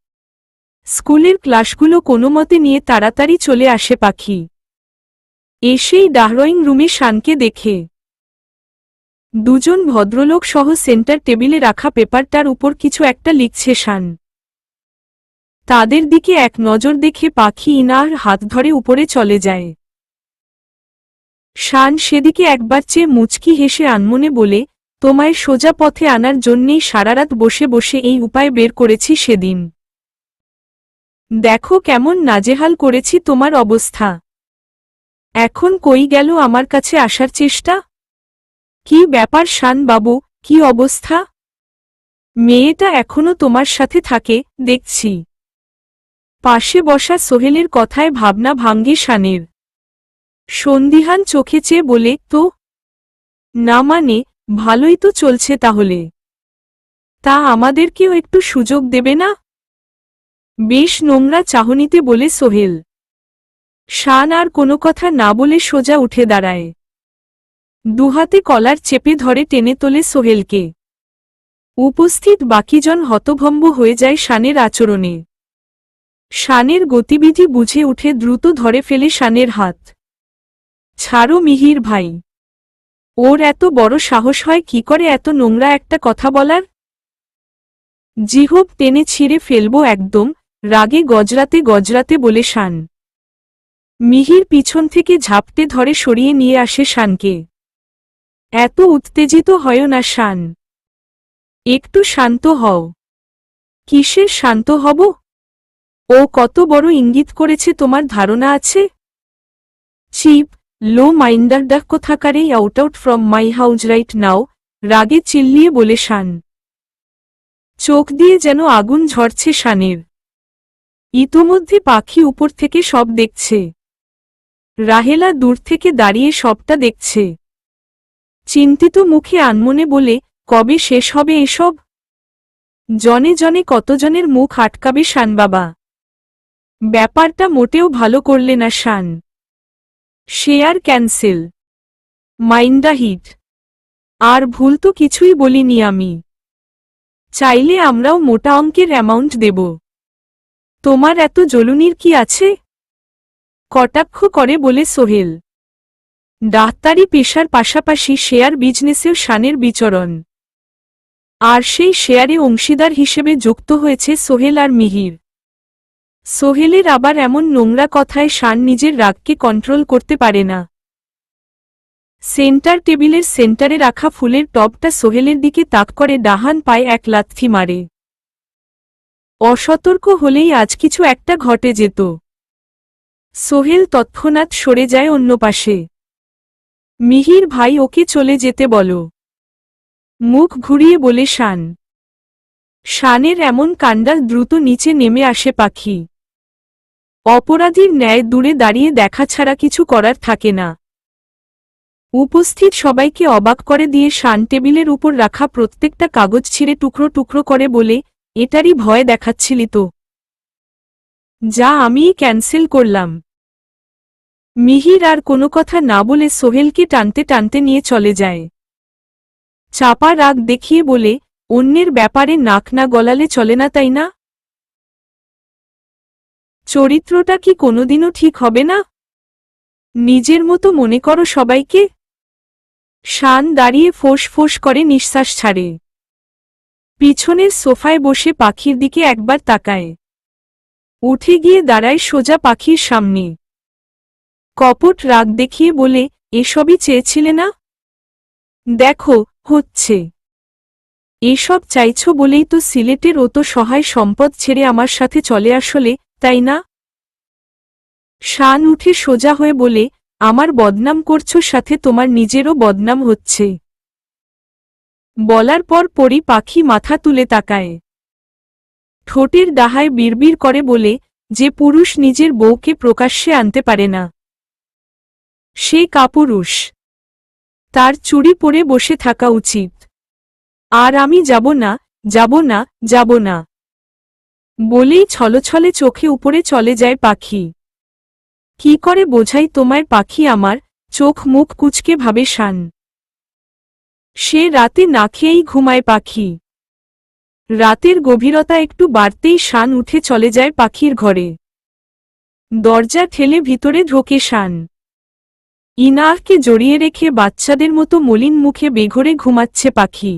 স্কুলের ক্লাসগুলো কোনোমতে নিয়ে তাড়াতাড়ি চলে আসে পাখি। এসেই ড্রয়িং রুমে শানকে দেখে। দুজন ভদ্রলোক সহ সেন্টার টেবিলে রাখা পেপারটার উপর কিছু একটা লিখছে শান। তাদের দিকে এক নজর দেখে পাখি ইনার হাত ধরে উপরে চলে যায়। শান সেদিকে একবার চেয়ে মুচকি হেসে আনমনে বলে, তোমায় সোজা পথে আনার জন্যেই সারারাত বসে বসে এই উপায় বের করেছি সেদিন। দেখো কেমন নাজেহাল করেছি তোমার অবস্থা। এখন কই গেল আমার কাছে আসার চেষ্টা? কি ব্যাপার শান বাবু, কি অবস্থা? মেয়েটা এখনো তোমার সাথে থাকে দেখছি। পাশে বসা সোহেলের কথায় ভাবনা ভাঙ্গে শানের। সন্দিহান চোখে চেয়ে বলে, তো? না মানে, ভালোই তো চলছে তাহলে। তা আমাদেরকেও একটু সুযোগ দেবে না? বেশ নোংরা চাহনিতে বলে সোহেল। শান আর কোনো কথা না বলে সোজা উঠে দাঁড়ায়। দুহাতে কলার চেপে ধরে টেনে তোলে সোহেলকে। উপস্থিত বাকিজন হতভম্ব হয়ে যায় শানের আচরণে। শানের গতিবিধি বুঝে উঠে দ্রুত ধরে ফেলে শানের হাত। ছাড়ো মিহির ভাই। ওর এত বড় সাহস হয় কি করে এত নোংরা একটা কথা বলার? জিহ্ব টেনে ছিঁড়ে ফেলবো একদম, রাগে গজরাতে বলে শান। মিহির পিছন থেকে ঝাপটে ধরে সরিয়ে নিয়ে আসে শানকে। এত উত্তেজিত হয় না শান। একটু শান্ত হও। কিসের শান্ত হব? ও কত বড় ইঙ্গিত করেছে তোমার ধারণা আছে? চিপ, লো মাইন্ডার ডাক কোথাকারে out from my house right now, রাগে চিল্লিয়ে বলে শান। চোখ দিয়ে যেন আগুন ঝরছে শানের। ইতোমধ্যে পাখি উপর থেকে সব দেখছে। রাহেলা দূর থেকে দাঁড়িয়ে সবটা দেখছে। চিন্তিত মুখে আনমনে বলে, কবে শেষ হবে এসব? জনে জনে কতজনের মুখ আটকাবে শান বাবা। ব্যাপারটা মোটেও ভালো করলে না শান। Share cancel. মাইন্ডা হিট। আর ভুল তো কিছুই বলিনি আমি। চাইলে আমরাও মোটা অঙ্কের অ্যামাউন্ট দেব। তোমার এত জ্বলুনির কি আছে? কটাক্ষ করে বলে সোহেল। ডাক্তারি পেশার পাশাপাশি শেয়ার বিজনেসেও শানের বিচরণ। আর সেই শেয়ারে অংশীদার হিসেবে যুক্ত হয়েছে সোহেল আর মিহির। সোহেলের আবার এমন নোংরা কথায় শান নিজের রাগকে কন্ট্রোল করতে পারে না। সেন্টার টেবিলের সেন্টারে রাখা ফুলের টবটা সোহেলের দিকে তাক করে ডাহান পায়ে এক লাথি মারে। অসতর্ক হলেই আজ কিছু একটা ঘটে যেত। সোহেল তৎক্ষণাৎ সরে যায় অন্য পাশে। মিহির ভাই ওকে চলে যেতে বলো। মুখ ঘুরিয়ে বলে শান। শানের এমন কাণ্ডা দ্রুত নিচে নেমে আসে পাখি। অপরাধীর ন্যায় দূরে দাঁড়িয়ে দেখা ছাড়া কিছু করার থাকে না। উপস্থিত সবাইকে অবাক করে দিয়ে শান টেবিলের উপর রাখা প্রত্যেকটা কাগজ ছিঁড়ে টুকরো টুকরো করে বলে, এটারই ভয় দেখাচ্ছিলি তো? যা আমিই ক্যান্সেল করলাম। মিহির আর কোনো কথা না বলে সোহেলকে টানতে টানতে নিয়ে চলে যায়। চাপা রাগ দেখিয়ে বলে, অন্যের ব্যাপারে নাক না গলালে চলে না, তাই না? চরিত্রটা কি কোনোদিনও ঠিক হবে না? নিজের মতো মনে করো সবাইকে। শান দাঁড়িয়ে ফোঁস ফোঁস করে নিঃশ্বাস ছাড়ে। পিছনের সোফায় বসে পাখির দিকে একবার তাকায়। উঠে গিয়ে দাঁড়ায় সোজা পাখির সামনে। কপট রাগ দেখিয়ে বলে, এসবই চেয়েছিলে না? দেখো, হচ্ছে। এসব চাইছ বলেই তো সিলেটের অত সহায় সম্পদ ছেড়ে আমার সাথে চলে আসলে, তাই না? শান উঠে সোজা হয়ে বলে, আমার বদনাম করছো, সাথে তোমার নিজেরও বদনাম হচ্ছে। বলার পর পরই পাখি মাথা তুলে তাকায়। ঠোঁটের ডাহায় বিড়বিড় করে বলে, যে পুরুষ নিজের বউকে প্রকাশ্যে আনতে পারে না সে কাপুরুষ। তার চুড়ি পরে বসে থাকা উচিত। আর আমি যাব না, যাব না, যাব না বলেই ছলছলে চোখে উপরে চলে যায় পাখি। কি করে বোঝাই তোমায় পাখি আমার? চোখ মুখ কুচকে ভাবে শান। সে রাতে না খেয়েই ঘুমায় পাখি। রাতের গভীরতা একটু বাড়তেই শান উঠে চলে যায় পাখির ঘরে। দরজা ঠেলে ভিতরে ঢোকে শান। ইনাহকে জড়িয়ে রেখে বাচ্চাদের মতো মলিন মুখে বেঘরে ঘুমাচ্ছে পাখি।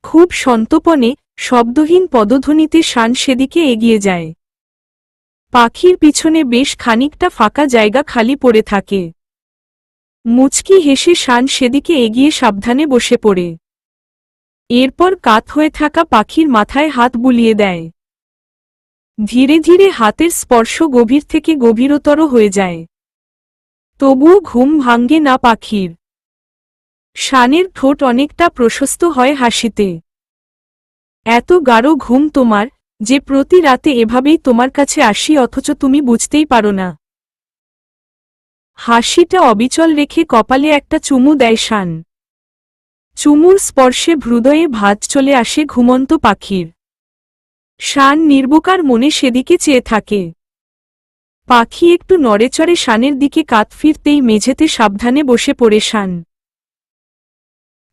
খুব সন্তপনে, শব্দহীন পদধ্বনিতে শান সেদিকে এগিয়ে যায়। পাখির পিছনে বেশ খানিকটা ফাঁকা জায়গা খালি পড়ে থাকে। মুচকি হেসে শান সেদিকে এগিয়ে সাবধানে বসে পড়ে। এরপর কাত হয়ে থাকা পাখির মাথায় হাত বুলিয়ে দেয়। ধীরে ধীরে হাতের স্পর্শ গভীর থেকে গভীরতর হয়ে যায়। তবুও ঘুম ভাঙ্গে না পাখির। শানের ঠোঁট অনেকটা প্রশস্ত হয় হাসিতে। এত গাঢ় ঘুম তোমার, যে প্রতি রাতে এভাবেই তোমার কাছে আসি অথচ তুমি বুঝতেই পারো না। হাসিটা অবিচল রেখে কপালে একটা চুমু দেয় শান। চুমুর স্পর্শে হৃদয়ে ভাঁজ চলে আসে ঘুমন্ত পাখির। শান নির্বিকার মনে সেদিকে চেয়ে থাকে। পাখি একটু নড়েচড়ে শানের দিকে কাত ফিরতেই মেঝেতে সাবধানে বসে পড়ে শান।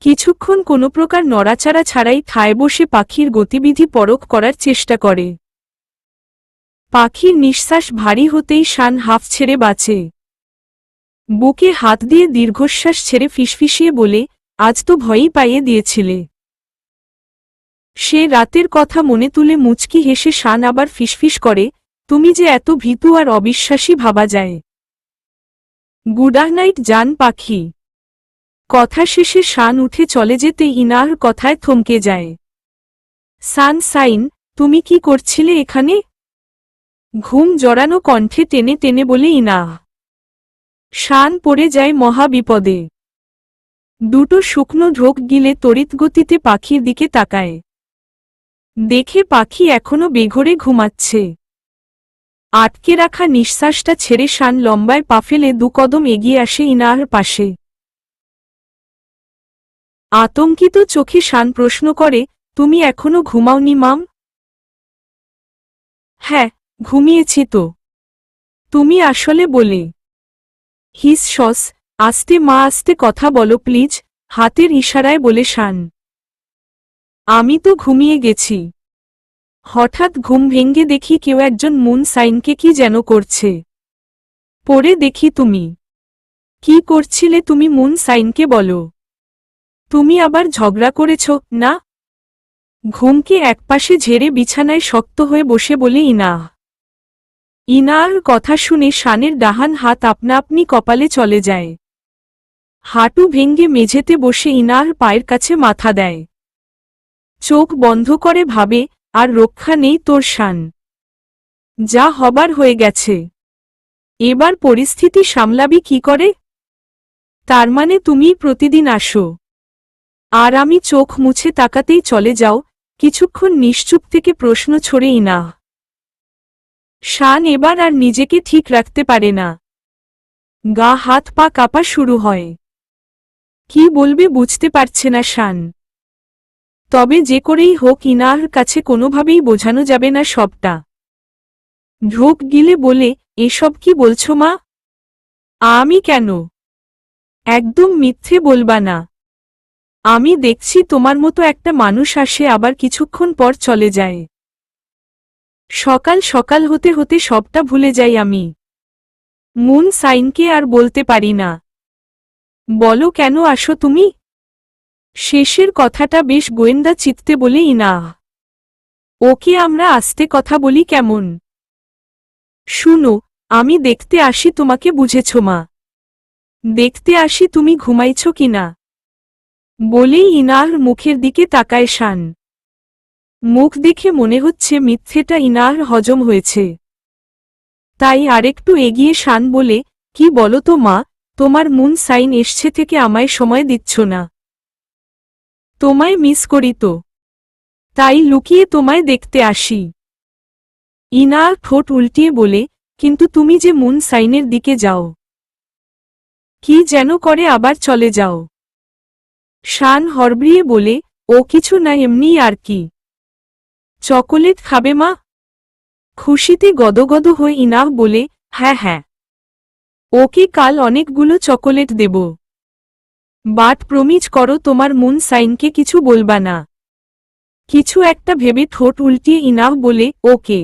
কিছুক্ষণ কোনো প্রকার নড়াচাড়া ছাড়াই ঠায় বসে পাখির গতিবিধি পরখ করার চেষ্টা করে। পাখির নিঃশ্বাস ভারী হতেই শান হাঁফ ছেড়ে বাঁচে। বুকে হাত দিয়ে দীর্ঘশ্বাস ছেড়ে ফিসফিসিয়ে বলে, আজ তো ভয়ই পাইয়ে দিয়েছিলে। সে রাতের কথা মনে তুলে মুচকি হেসে শান আবার ফিসফিস করে, তুমি যে এত ভীতু আর অবিশ্বাসী ভাবা যায়। গুড নাইট জান পাখি। কথা শেষে শান উঠে চলে যেতে ইনার কথায় থমকে যায়। সানশাইন, তুমি কি করছিলে এখানে? ঘুম জড়ানো কণ্ঠে টেনে টেনে বলে ইনাহ। শান পড়ে যায় মহা বিপদে। দুটো শুকনো ঢোক গিলে তড়িৎগতিতে পাখির দিকে তাকায়। দেখে পাখি এখনো বেঘরে ঘুমাচ্ছে। আটকে রাখা নিঃশ্বাসটা ছেড়ে শান লম্বায় পা ফেলে দুকদম এগিয়ে আসে ইনার পাশে। আতঙ্কিত চোখে শান প্রশ্ন করে, তুমি এখনো ঘুমাওনি মাম? হ্যাঁ, ঘুমিয়েছি তো। তুমি আসলে বলে। হিস শস, আস্তে মা, আস্তে কথা বলো প্লিজ, হাতের ইশারায় বলে শান। আমি তো ঘুমিয়ে গেছি। হঠাৎ ঘুম ভেঙে দেখি কেউ একজন মুন সাইনকে কি যেন করছে। পরে দেখি তুমি। কি করছিলে তুমি মুন সাইনকে বলো। তুমি আবার ঝগড়া করেছ না? ঘুমকে একপাশে ঝেড়ে বিছানায় শক্ত হয়ে বসে বলে ইনাহ। ইনার কথা শুনে শানের ডাহান হাত আপনা আপনি কপালে চলে যায়। হাঁটু ভেঙ্গে মেঝেতে বসে ইনার পায়ের কাছে মাথা দেয়। চোখ বন্ধ করে ভাবে, আর রক্ষা নেই তোর শান। যা হবার হয়ে গেছে। এবার পরিস্থিতি সামলাবি কি করে? তার মানে তুমিই প্রতিদিন আসো, আর আমি চোখ মুছে তাকাতেই চলে যাও? কিছুক্ষণ নিশ্চুপ থেকে প্রশ্ন ছড়ে ইনাহ। শান এবার আর নিজেকে ঠিক রাখতে পারে না। গা হাত পা কাঁপা শুরু হয়। কি বলবে বুঝতে পারছে না শান। তবে যে করেই হোক ইনাহর কাছে কোনোভাবেই বোঝানো যাবে না সবটা। ঢোক গিলে বলে, এসব কি বলছো মা? আমি কেন? একদম মিথ্যে বলবা না। আমি দেখছি তোমার মতো একটা মানুষ আসে আবার কিছুক্ষণ পর চলে যায়। সকাল সকাল হতে হতে সবটা ভুলে যাই আমি। মুন সাইনকে আর বলতে পারি না। বলো কেন আসো তুমি? শেষের কথাটা বেশ গোয়েন্দা চিত্তে বলে ইনাহ। ওকে আমরা আস্তে কথা বলি কেমন? শুনো, আমি দেখতে আসি তোমাকে, বুঝেছ মা? দেখতে আসি তুমি ঘুমাইছ কিনা। বলেই ইনাহর মুখের দিকে তাকায় শান। মুখ দেখে মনে হচ্ছে মিথ্যেটা ইনাহর হজম হয়েছে। তাই আরেকটু এগিয়ে শান বলে, কি বলো তো মা, তোমার মুন সাইন এসছে থেকে আমায় সময় দিচ্ছ না। তোমায় মিস করি তো, তাই লুকিয়ে তোমায় দেখতে আসি। ইনাহ ঠোঁট উল্টিয়ে বলে, কিন্তু তুমি যে মুন সাইনের দিকে যাও, কি যেন করে আবার চলে যাও। শান হড়বড়িয়ে বলে, ও কিছু না, এমনিই আর কি। চকোলেট খাবে মা? খুশিতে গদগদ হয়ে ইনাহ বলে, হ্যাঁ হ্যাঁ, ওকে কাল অনেকগুলো চকোলেট দেব। বাট প্রমিজ করো তোমার মুন সাইনকে কিছু বলবা না। কিছু একটা ভেবে ঠোঁট উল্টিয়ে ইনাহ বলে, ওকে।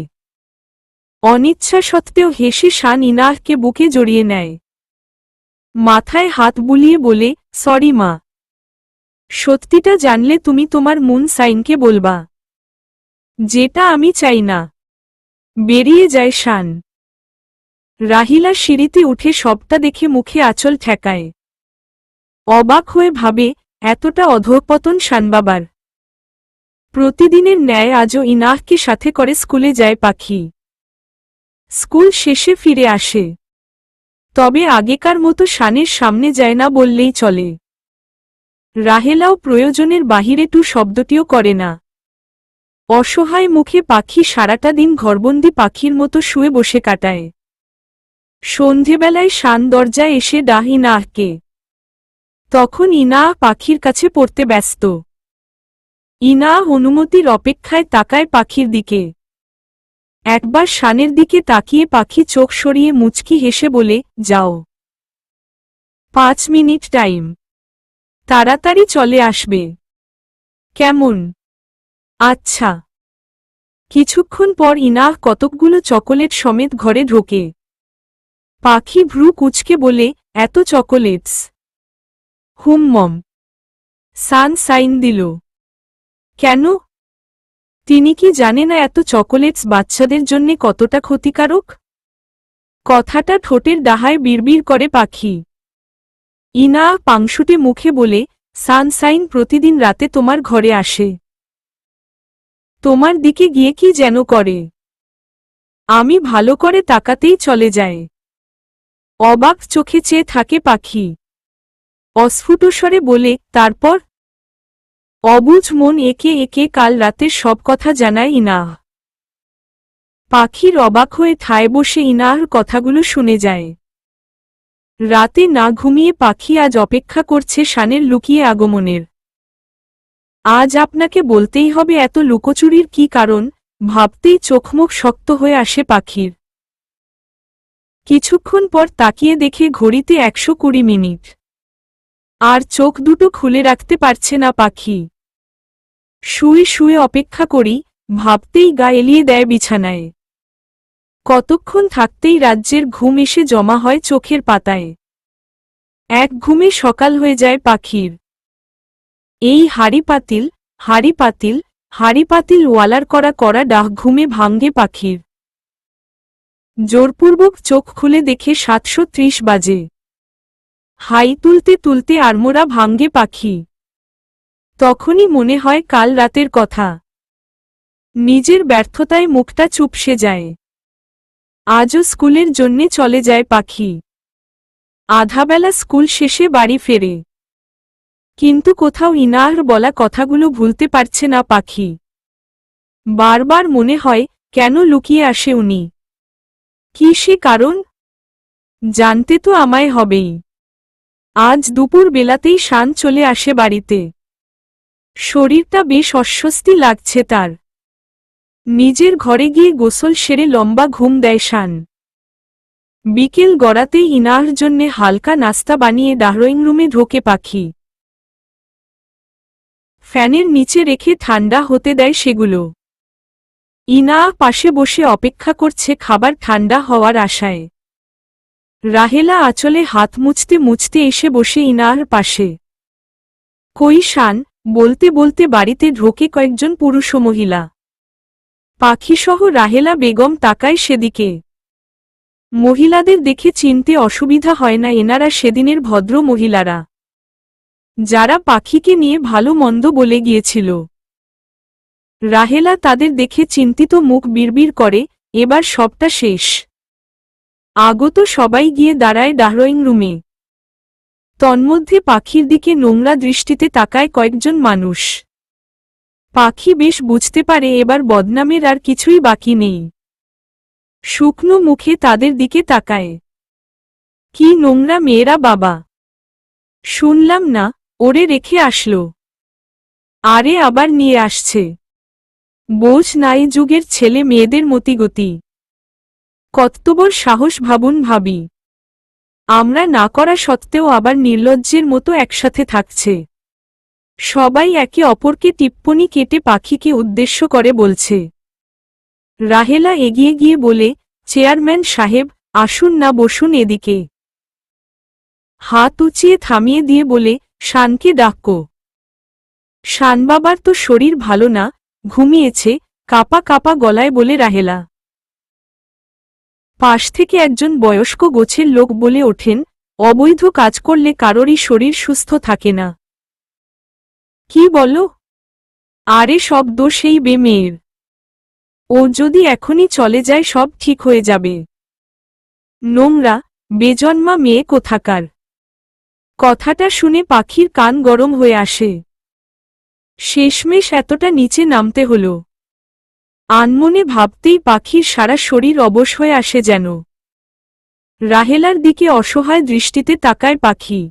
অনিচ্ছা সত্ত্বেও হেসে শান ইনাহকে বুকে জড়িয়ে নেয়। মাথায় হাত বুলিয়ে বলে, সরি মা। সত্যিটা জানলে তুমি তোমার মুন সাইনকে বলবা। যেটা আমি চাই না। বেরিয়ে যায় শান। রাহিলা সিঁড়িতে উঠে সবটা দেখে মুখে আঁচল ঠেকায়। অবাক হয়ে ভাবে, এতটা অধঃপতন শানবাবার। প্রতিদিনের ন্যায় আজও ইনাহকে সাথে করে স্কুলে যায় পাখি। স্কুল শেষে ফিরে আসে। তবে আগেকার মতো শানের সামনে যায় না বললেই চলে। রাহেলাও প্রয়োজনের বাহিরে টু শব্দটিও করে না। অসহায় মুখে পাখি সারাটা দিন ঘরবন্দি পাখির মতো শুয়ে বসে কাটায়। সন্ধেবেলায় শান দরজায় এসে ডাহে ইনাহকে। তখন ইনাহ পাখির কাছে পড়তে ব্যস্ত। ইনাহ অনুমতির অপেক্ষায় তাকায় পাখির দিকে। একবার শানের দিকে তাকিয়ে পাখি চোখ সরিয়ে মুচকি হেসে বলে, যাও। 5 মিনিট টাইম। তাড়াতাড়ি চলে আসবে। কেমন? আচ্ছা। কিছুক্ষণ পর ইনাহ কতকগুলো চকোলেট সমেত ঘরে ঢোকে। পাখি ভ্রু কুঁচকে বলে, এত চকোলেটস? মম। সান সাইন দিল। কেন? তিনি কি জানে না এত চকোলেটস বাচ্চাদের জন্যে কতটা ক্ষতিকারক? কথাটা ঠোঁটের ডাহায় বিড়বিড় করে পাখি। ইনাহ পাংশুটে মুখে বলে, সানসাইন প্রতিদিন রাতে তোমার ঘরে আসে। তোমার দিকে গিয়ে কি যেন করে। আমি ভালো করে তাকাতেই চলে যায়। অবাক চোখে চেয়ে থাকে পাখি। অস্ফুটস্বরে বলে, তারপর? অবুঝ মন একে একে কাল রাতের সব কথা জানায় ইনাহ। পাখির অবাক হয়ে ঠায় বসে ইনাহর কথাগুলো শুনে যায়। রাতে না ঘুমিয়ে পাখি আজ অপেক্ষা করছে শানের লুকিয়ে আগমনের। আজ আপনাকে বলতেই হবে এত লুকোচুরির কি কারণ, ভাবতেই চোখমুখ শক্ত হয়ে আসে পাখির। কিছুক্ষণ পর তাকিয়ে দেখে ঘড়িতে 120 মিনিট। আর চোখ দুটো খুলে রাখতে পারছে না পাখি। শুয়ে শুয়ে অপেক্ষা করি, ভাবতেই গা এলিয়ে দেয় বিছানায়। কতক্ষণ থাকতেই রাজ্যের ঘুম এসে জমা হয় চোখের পাতায়। এক ঘুমে সকাল হয়ে যায় পাখির। এই হাড়ি পাতিল, হাড়ি পাতিল, হাড়ি পাতিল ওয়ালার করা করা ডাক ঘুমে ভাঙ্গে পাখির। জোরপূর্বক চোখ খুলে দেখে 7:30 বাজে। হাই তুলতে তুলতে আড়মোড়া ভাঙ্গে পাখি। তখনই মনে হয় কাল রাতের কথা। নিজের ব্যর্থতায় মুখটা চুপসে যায়। আজও স্কুলের জন্যে চলে যায় পাখি। আধাবেলা স্কুল শেষে বাড়ি ফেরে। কিন্তু কোথাও ইনার বলা কথাগুলো ভুলতে পারছে না পাখি। বারবার মনে হয়, কেন লুকিয়ে আসে উনি? কি সে কারণ? জানতে তো আমায় হবেই। আজ দুপুর বেলাতেই শান চলে আসে বাড়িতে। শরীরটা বেশ অস্বস্তি লাগছে তার। নিজের ঘরে গিয়ে গোসল সেরে লম্বা ঘুম দেয় শান। বিকেল গড়াতেই ইনার জন্যে হালকা নাস্তা বানিয়ে ড্রয়িং রুমে ঢোকে পাখি। ফ্যানের নিচে রেখে ঠান্ডা হতে দেয় সেগুলো। ইনা পাশে বসে অপেক্ষা করছে খাবার ঠান্ডা হওয়ার আশায়। রাহেলা আঁচলে হাত মুছতে মুছতে এসে বসে ইনার পাশে। কই শান, বলতে বলতে বাড়িতে ঢোকে কয়েকজন পুরুষ ও মহিলা। পাখিসহ রাহেলা বেগম তাকায় সেদিকে। মহিলাদের দেখে চিনতে অসুবিধা হয় না, এনারা সেদিনের ভদ্র মহিলারা, যারা পাখিকে নিয়ে ভালো মন্দ বলে গিয়েছিল। রাহেলা তাদের দেখে চিন্তিত মুখ বিড়বিড় করে, এবার সবটা শেষ। আগত সবাই গিয়ে দাঁড়ায় ড্রয়িং রুমে। তন্মধ্যে পাখির দিকে নোংরা দৃষ্টিতে তাকায় কয়েকজন মানুষ। পাখি বেশ বুঝতে পারে এবার বদনামের আর কিছুই বাকি নেই। শুকনো মুখে তাদের দিকে তাকায়। কি নোংরা মেয়েরা বাবা! শুনলাম না, ওরে রেখে আসলো। আরে আবার নিয়ে আসছে। বোঝ নাই যুগের ছেলে মেয়েদের মতিগতি। কতবড় সাহস ভাবুন ভাবি। আমরা না করা সত্ত্বেও আবার নির্লজ্জের মতো একসাথে থাকছে। সবাই একে অপরকে টিপ্পনি কেটে পাখিকে উদ্দেশ্য করে বলছে। রাহেলা এগিয়ে গিয়ে বলে, চেয়ারম্যান সাহেব, আসুন না, বসুন এদিকে। হাত উঁচিয়ে থামিয়ে দিয়ে বলে, শানকে ডাকো। শানবাবার তো শরীর ভালো না, ঘুমিয়েছে, কাপা কাপা গলায় বলে রাহেলা। পাশ থেকে একজন বয়স্ক গোছের লোক বলে ওঠেন, অবৈধ কাজ করলে কারোরই শরীর সুস্থ থাকে না। কি বলো? আরে সব দোষ এই মেয়ের। ও যদি এখনই চলে যায় সব ঠিক হয়ে যাবে। নোংরা, বেজন্মা মেয়ে কোথাকার। কথাটা শুনে পাখির কান গরম হয়ে আসে। শেষমেশ এতটা নিচে নামতে হলো। আনমনে ভাবতেই পাখির সারা শরীর অবশ হয়ে আসে যেন। রাহেলার দিকে অসহায় দৃষ্টিতে তাকায় পাখি।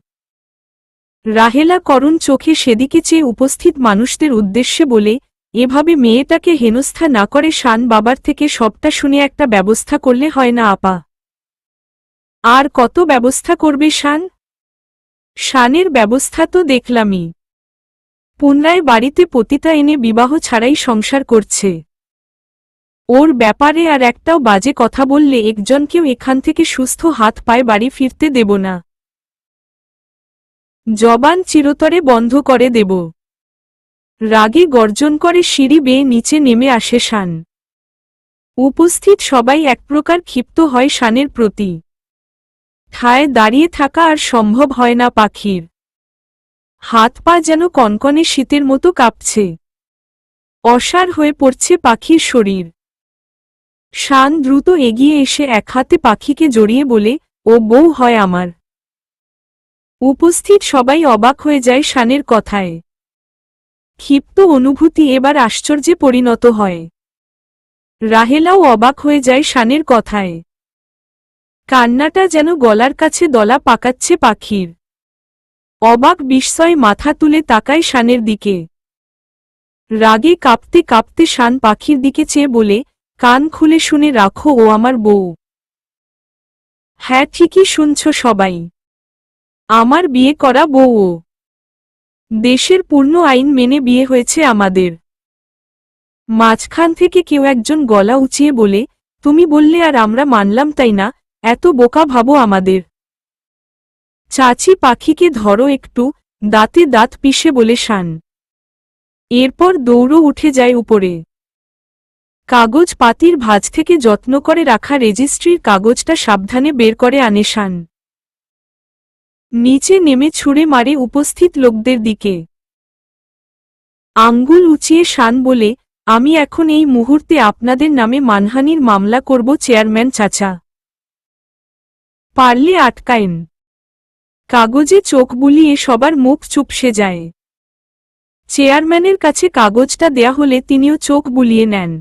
রাহেলা করুণ চোখে সেদিকে চেয়ে উপস্থিত মানুষদের উদ্দেশ্যে বলে, এভাবে মেয়েটাকে হেনস্থা না করে শান বাবার থেকে সবটা শুনে একটা ব্যবস্থা করলে হয় না আপা? আর কত ব্যবস্থা করবে শান? শানের ব্যবস্থা তো দেখলামই। পুনরায় বাড়িতে পতিতা এনে বিবাহ ছাড়াই সংসার করছে। ওর ব্যাপারে আর একটাও বাজে কথা বললে একজনকেও এখান থেকে সুস্থ হাত পায়ে বাড়ি ফিরতে দেব না। জবান চিরতরে বন্ধ করে দেব। রাগে গর্জন করে সিঁড়ি বেয়ে নিচে নেমে আসে শান। উপস্থিত সবাই এক প্রকার ক্ষিপ্ত হয় শানের প্রতি। ঠায় দাঁড়িয়ে থাকা আর সম্ভব হয় না পাখির। হাত পা যেন কনকনে শীতের মতো কাঁপছে। অসাড় হয়ে পড়ছে পাখির শরীর। শান দ্রুত এগিয়ে এসে এক হাতে পাখিকে জড়িয়ে বলে, ও বউ হয় আমার। উপস্থিত সবাই অবাক হয়ে যায় শানের কথায়। ক্ষিপ্ত অনুভূতি এবার আশ্চর্যে পরিণত হয়। রাহেলাও অবাক হয়ে যায় শানের কথায়। কান্নাটা যেন গলার কাছে দলা পাকাচ্ছে পাখির। অবাক বিস্ময়ে মাথা তুলে তাকায় শানের দিকে। রাগে কাঁপতে কাঁপতে শান পাখির দিকে চেয়ে বলে, কান খুলে শুনে রাখো, ও আমার বউ। হ্যাঁ, ঠিকই শুনছ সবাই। আমার বিয়ে করা বউও। দেশের পূর্ণ আইন মেনে বিয়ে হয়েছে আমাদের। মাঝখান থেকে কেউ একজন গলা উঁচিয়ে বলে, তুমি বললে আর আমরা মানলাম তাই না, এত বোকা ভাবো আমাদের। চাচি পাখিকে ধরো একটু, দাঁতে দাঁত পিষে বলে শান। এরপর দৌড়ো উঠে যায় উপরে। কাগজ পাতির ভাঁজ থেকে যত্ন করে রাখা রেজিস্ট্রির কাগজটা সাবধানে বের করে আনে শান। নিচে নেমে ছুঁড়ে মারে উপস্থিত লোকদের দিকে। আঙ্গুল উঁচিয়ে শান বলে, আমি এখন এই মুহূর্তে আপনাদের নামে মানহানির মামলা করব চেয়ারম্যান চাচা। পারলে আটকায়েন। কাগজে চোখ বুলিয়ে সবার মুখ চুপসে যায়। চেয়ারম্যানের কাছে কাগজটা দেয়া হলে তিনিও চোখ বুলিয়ে নেন।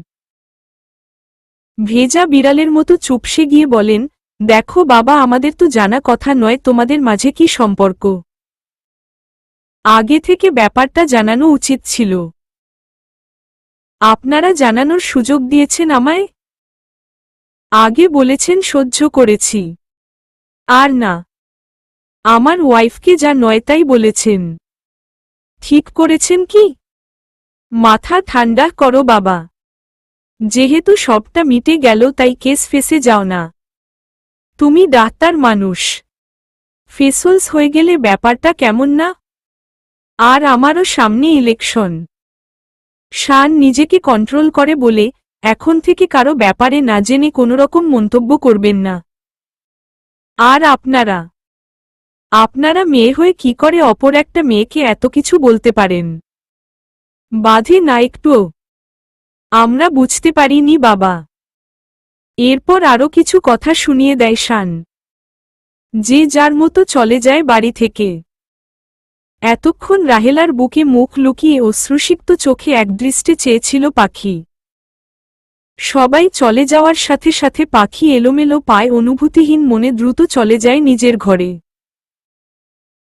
ভেজা বিড়ালের মতো চুপসে গিয়ে বলেন, দেখো বাবা, আমাদের তো জানা কথা নয় তোমাদের মাঝে কি সম্পর্ক। আগে থেকে ব্যাপারটা জানানো উচিত ছিল। আপনারা জানানোর সুযোগ দিয়েছেন আমায়। আগে বলেছেন সহ্য করেছি। আর না, আমার ওয়াইফকে যা নয় তাই বলেছেন। ঠিক করেছেন কি? মাথা ঠান্ডা করো বাবা। যেহেতু সবটা মিটে গেল তাই কেস ফেসে যাও না। তুমি ডাক্তার মানুষ, ফেসলস হয়ে গেলে ব্যাপারটা কেমন না? আর আমারও সামনে ইলেকশন। শান নিজেকে কন্ট্রোল করে বলে, এখন থেকে কারো ব্যাপারে না জেনে কোনোরকম মন্তব্য করবেন না। আর আপনারা মেয়ে হয়ে কি করে অপর একটা মেয়েকে এত কিছু বলতে পারেন? বাধে না একটুও? আমরা বুঝতে পারিনি বাবা। এরপর আরও কিছু কথা শুনিয়ে দেয় শান। যে যার মতো চলে যায় বাড়ি থেকে। এতক্ষণ রাহেলার বুকে মুখ লুকিয়ে অশ্রুসিক্ত চোখে একদৃষ্টে চেয়েছিল পাখি। সবাই চলে যাওয়ার সাথে সাথে পাখি এলোমেলো পায় অনুভূতিহীন মনে দ্রুত চলে যায় নিজের ঘরে।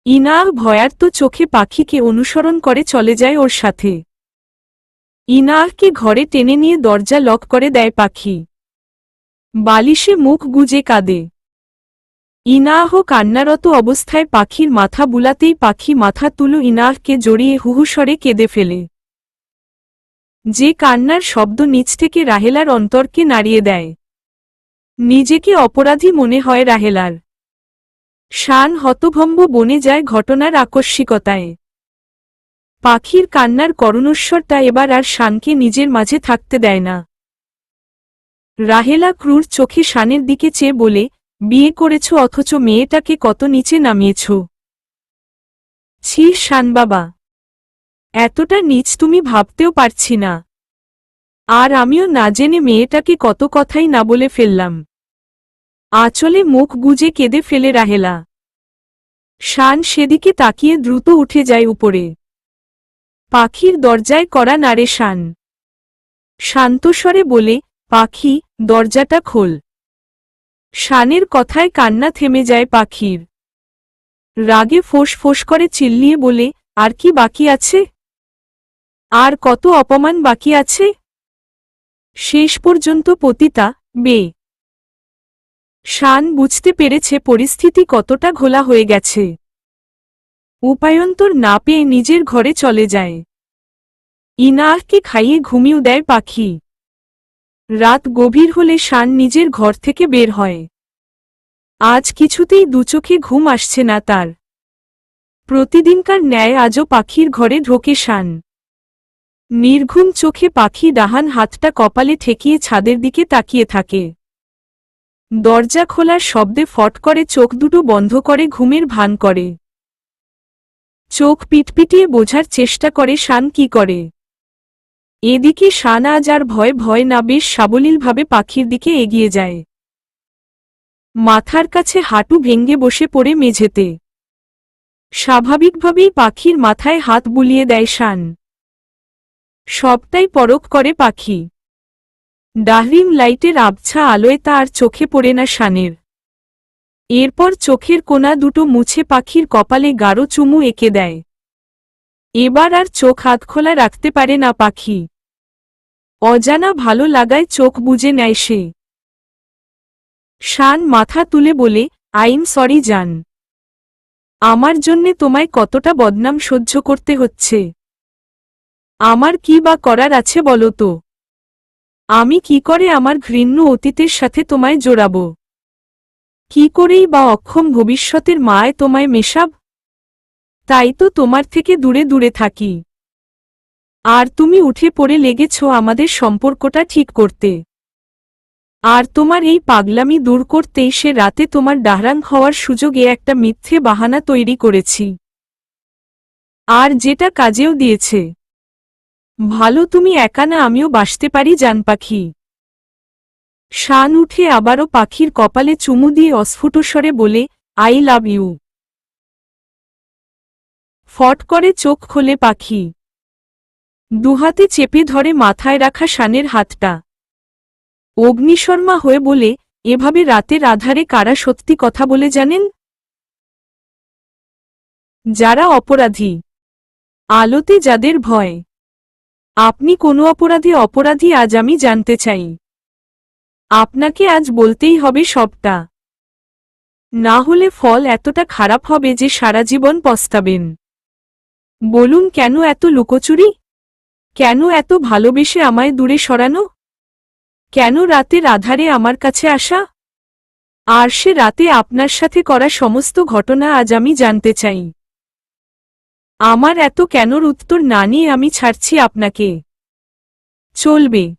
ইনাহ ভয়ার্ত চোখে পাখিকে অনুসরণ করে চলে যায় ওর সাথে। ইনাহকে ঘরে টেনে নিয়ে দরজা লক করে দেয় পাখি। বালিশে মুখ গুজে কাঁদে। ইনাহ কান্নারত অবস্থায় পাখির মাথা বুলাতেই পাখি মাথা তুলো ইনাহকে জড়িয়ে হুহুস্বরে কেঁদে ফেলে। যে কান্নার শব্দ নিচ থেকে রাহেলার অন্তরকে নাড়িয়ে দেয়। নিজেকে অপরাধী মনে হয় রাহেলার। শান হতভম্ব বনে যায় ঘটনার আকস্মিকতায়। পাখির কান্নার করুণস্বরটা এবার আর শানকে নিজের মাঝে থাকতে দেয় না। রাহেলা ক্রূর চোখে শানের দিকে চেয়ে বলে, বিয়ে করেছ অথচ মেয়েটাকে কত নিচে নামিয়েছ। ছি শান বাবা, এতটা নিচ তুমি ভাবতেও পারছি না। আর আমিও না জেনে মেয়েটাকে কত কথাই না বলে ফেললাম। আঁচলে মুখ গুজে কেঁদে ফেলে রাহেলা। শান সেদিকে তাকিয়ে দ্রুত উঠে যায় উপরে। পাখির দরজায় কড়া নাড়ে শান। শান্তস্বরে বলে, পাখি, দরজাটা খোল। শানের কথায় কান্না থেমে যায় পাখির। রাগে ফোঁস ফোঁস করে চিল্লিয়ে বলে, আর কি বাকি আছে? আর কত অপমান বাকি আছে? শেষ পর্যন্ত পতিতা, বে। শান বুঝতে পেরেছে পরিস্থিতি কতটা ঘোলা হয়ে গেছে। উপায়ন্তর না পেয়ে নিজের ঘরে চলে যায়। ইনাহকে খাইয়ে ঘুমিয়ে দেয় পাখি। রাত গভীর হলে শান নিজের ঘর থেকে বের হয়। আজ কিছুতেই দুচোখে ঘুম আসছে না তার। প্রতিদিনকার ন্যায় আজও পাখির ঘরে ঢোকে শান। নির্ঘুম চোখে পাখি ডাহান হাতটা কপালে ঠেকিয়ে ছাদের দিকে তাকিয়ে থাকে। দরজা খোলার শব্দে ফট করে চোখ দুটো বন্ধ করে ঘুমের ভান করে। চোখ পিটপিটিয়ে বোঝার চেষ্টা করে শান কি করে। এদিকে শান আজ আর ভয় ভয় না বেশ সাবলীলভাবে পাখির দিকে এগিয়ে যায়। মাথার কাছে হাঁটু ভেঙ্গে বসে পড়ে মেঝেতে। স্বাভাবিকভাবেই পাখির মাথায় হাত বুলিয়ে দেয় শান। সবটাই পরখ করে পাখি। ডাহরিম লাইটের আবছা আলোয় তা আর চোখে পড়ে না শানের। এরপর চোখের কোনা দুটো মুছে পাখির কপালে গাঢ় চুমু এঁকে দেয়। এবার আর চোখ হাতখোলা রাখতে পারে না পাখি। অজানা ভালো লাগায় চোখ বুজে নেয় সে। শান মাথা তুলে বলে, আইম সরি জান। আমার জন্যে তোমায় কতটা বদনাম সহ্য করতে হচ্ছে। আমার কি বা করার আছে বলো তো? আমি কি করে আমার ঘৃণ্য অতীতের সাথে তোমায় জোড়াব? কি করেই বা অক্ষম ভবিষ্যতের মায় তোমায় মেশাব? তাই তো তোমার থেকে দূরে দূরে থাকি। আর তুমি উঠে পড়ে লেগেছ আমাদের সম্পর্কটা ঠিক করতে। আর তোমার এই পাগলামি দূর করতেই সে রাতে তোমার ডাহরাং হওয়ার সুযোগে একটা মিথ্যে বাহানা তৈরি করেছি। আর যেটা কাজেও দিয়েছে। ভালো তুমি একা না, আমিও বাসতে পারি জান পাখি। শান উঠে আবারও পাখির কপালে চুমু দিয়ে অস্ফুট স্বরে বলে, আই লাভ ইউ। ফট করে চোখ খোলে পাখি। দুহাতে চেপে ধরে মাথায় রাখা শানের হাতটা। অগ্নিশর্মা হয়ে বলে, এভাবে রাতের আধারে কারা সত্যি কথা বলে জানেন? যারা অপরাধী। আলোতে যাদের ভয়। আপনি কোনো অপরাধী আজ আমি জানতে চাই। আপনাকে আজ বলতেই হবে সবটা। না হলে ফল এতটা খারাপ হবে যে সারা জীবন পস্তাবেন। বলুন, কেন এত লুকোচুরি? কেন এত ভালোবেসে আমায় দূরে সরানো? কেন রাতের আধারে আমার কাছে আসা? আর সে রাতে আপনার সাথে করা সমস্ত ঘটনা আজ আমি জানতে চাই। আমার এত কেনর উত্তর না নিয়ে আমি ছাড়ছি আপনাকে। চলবে।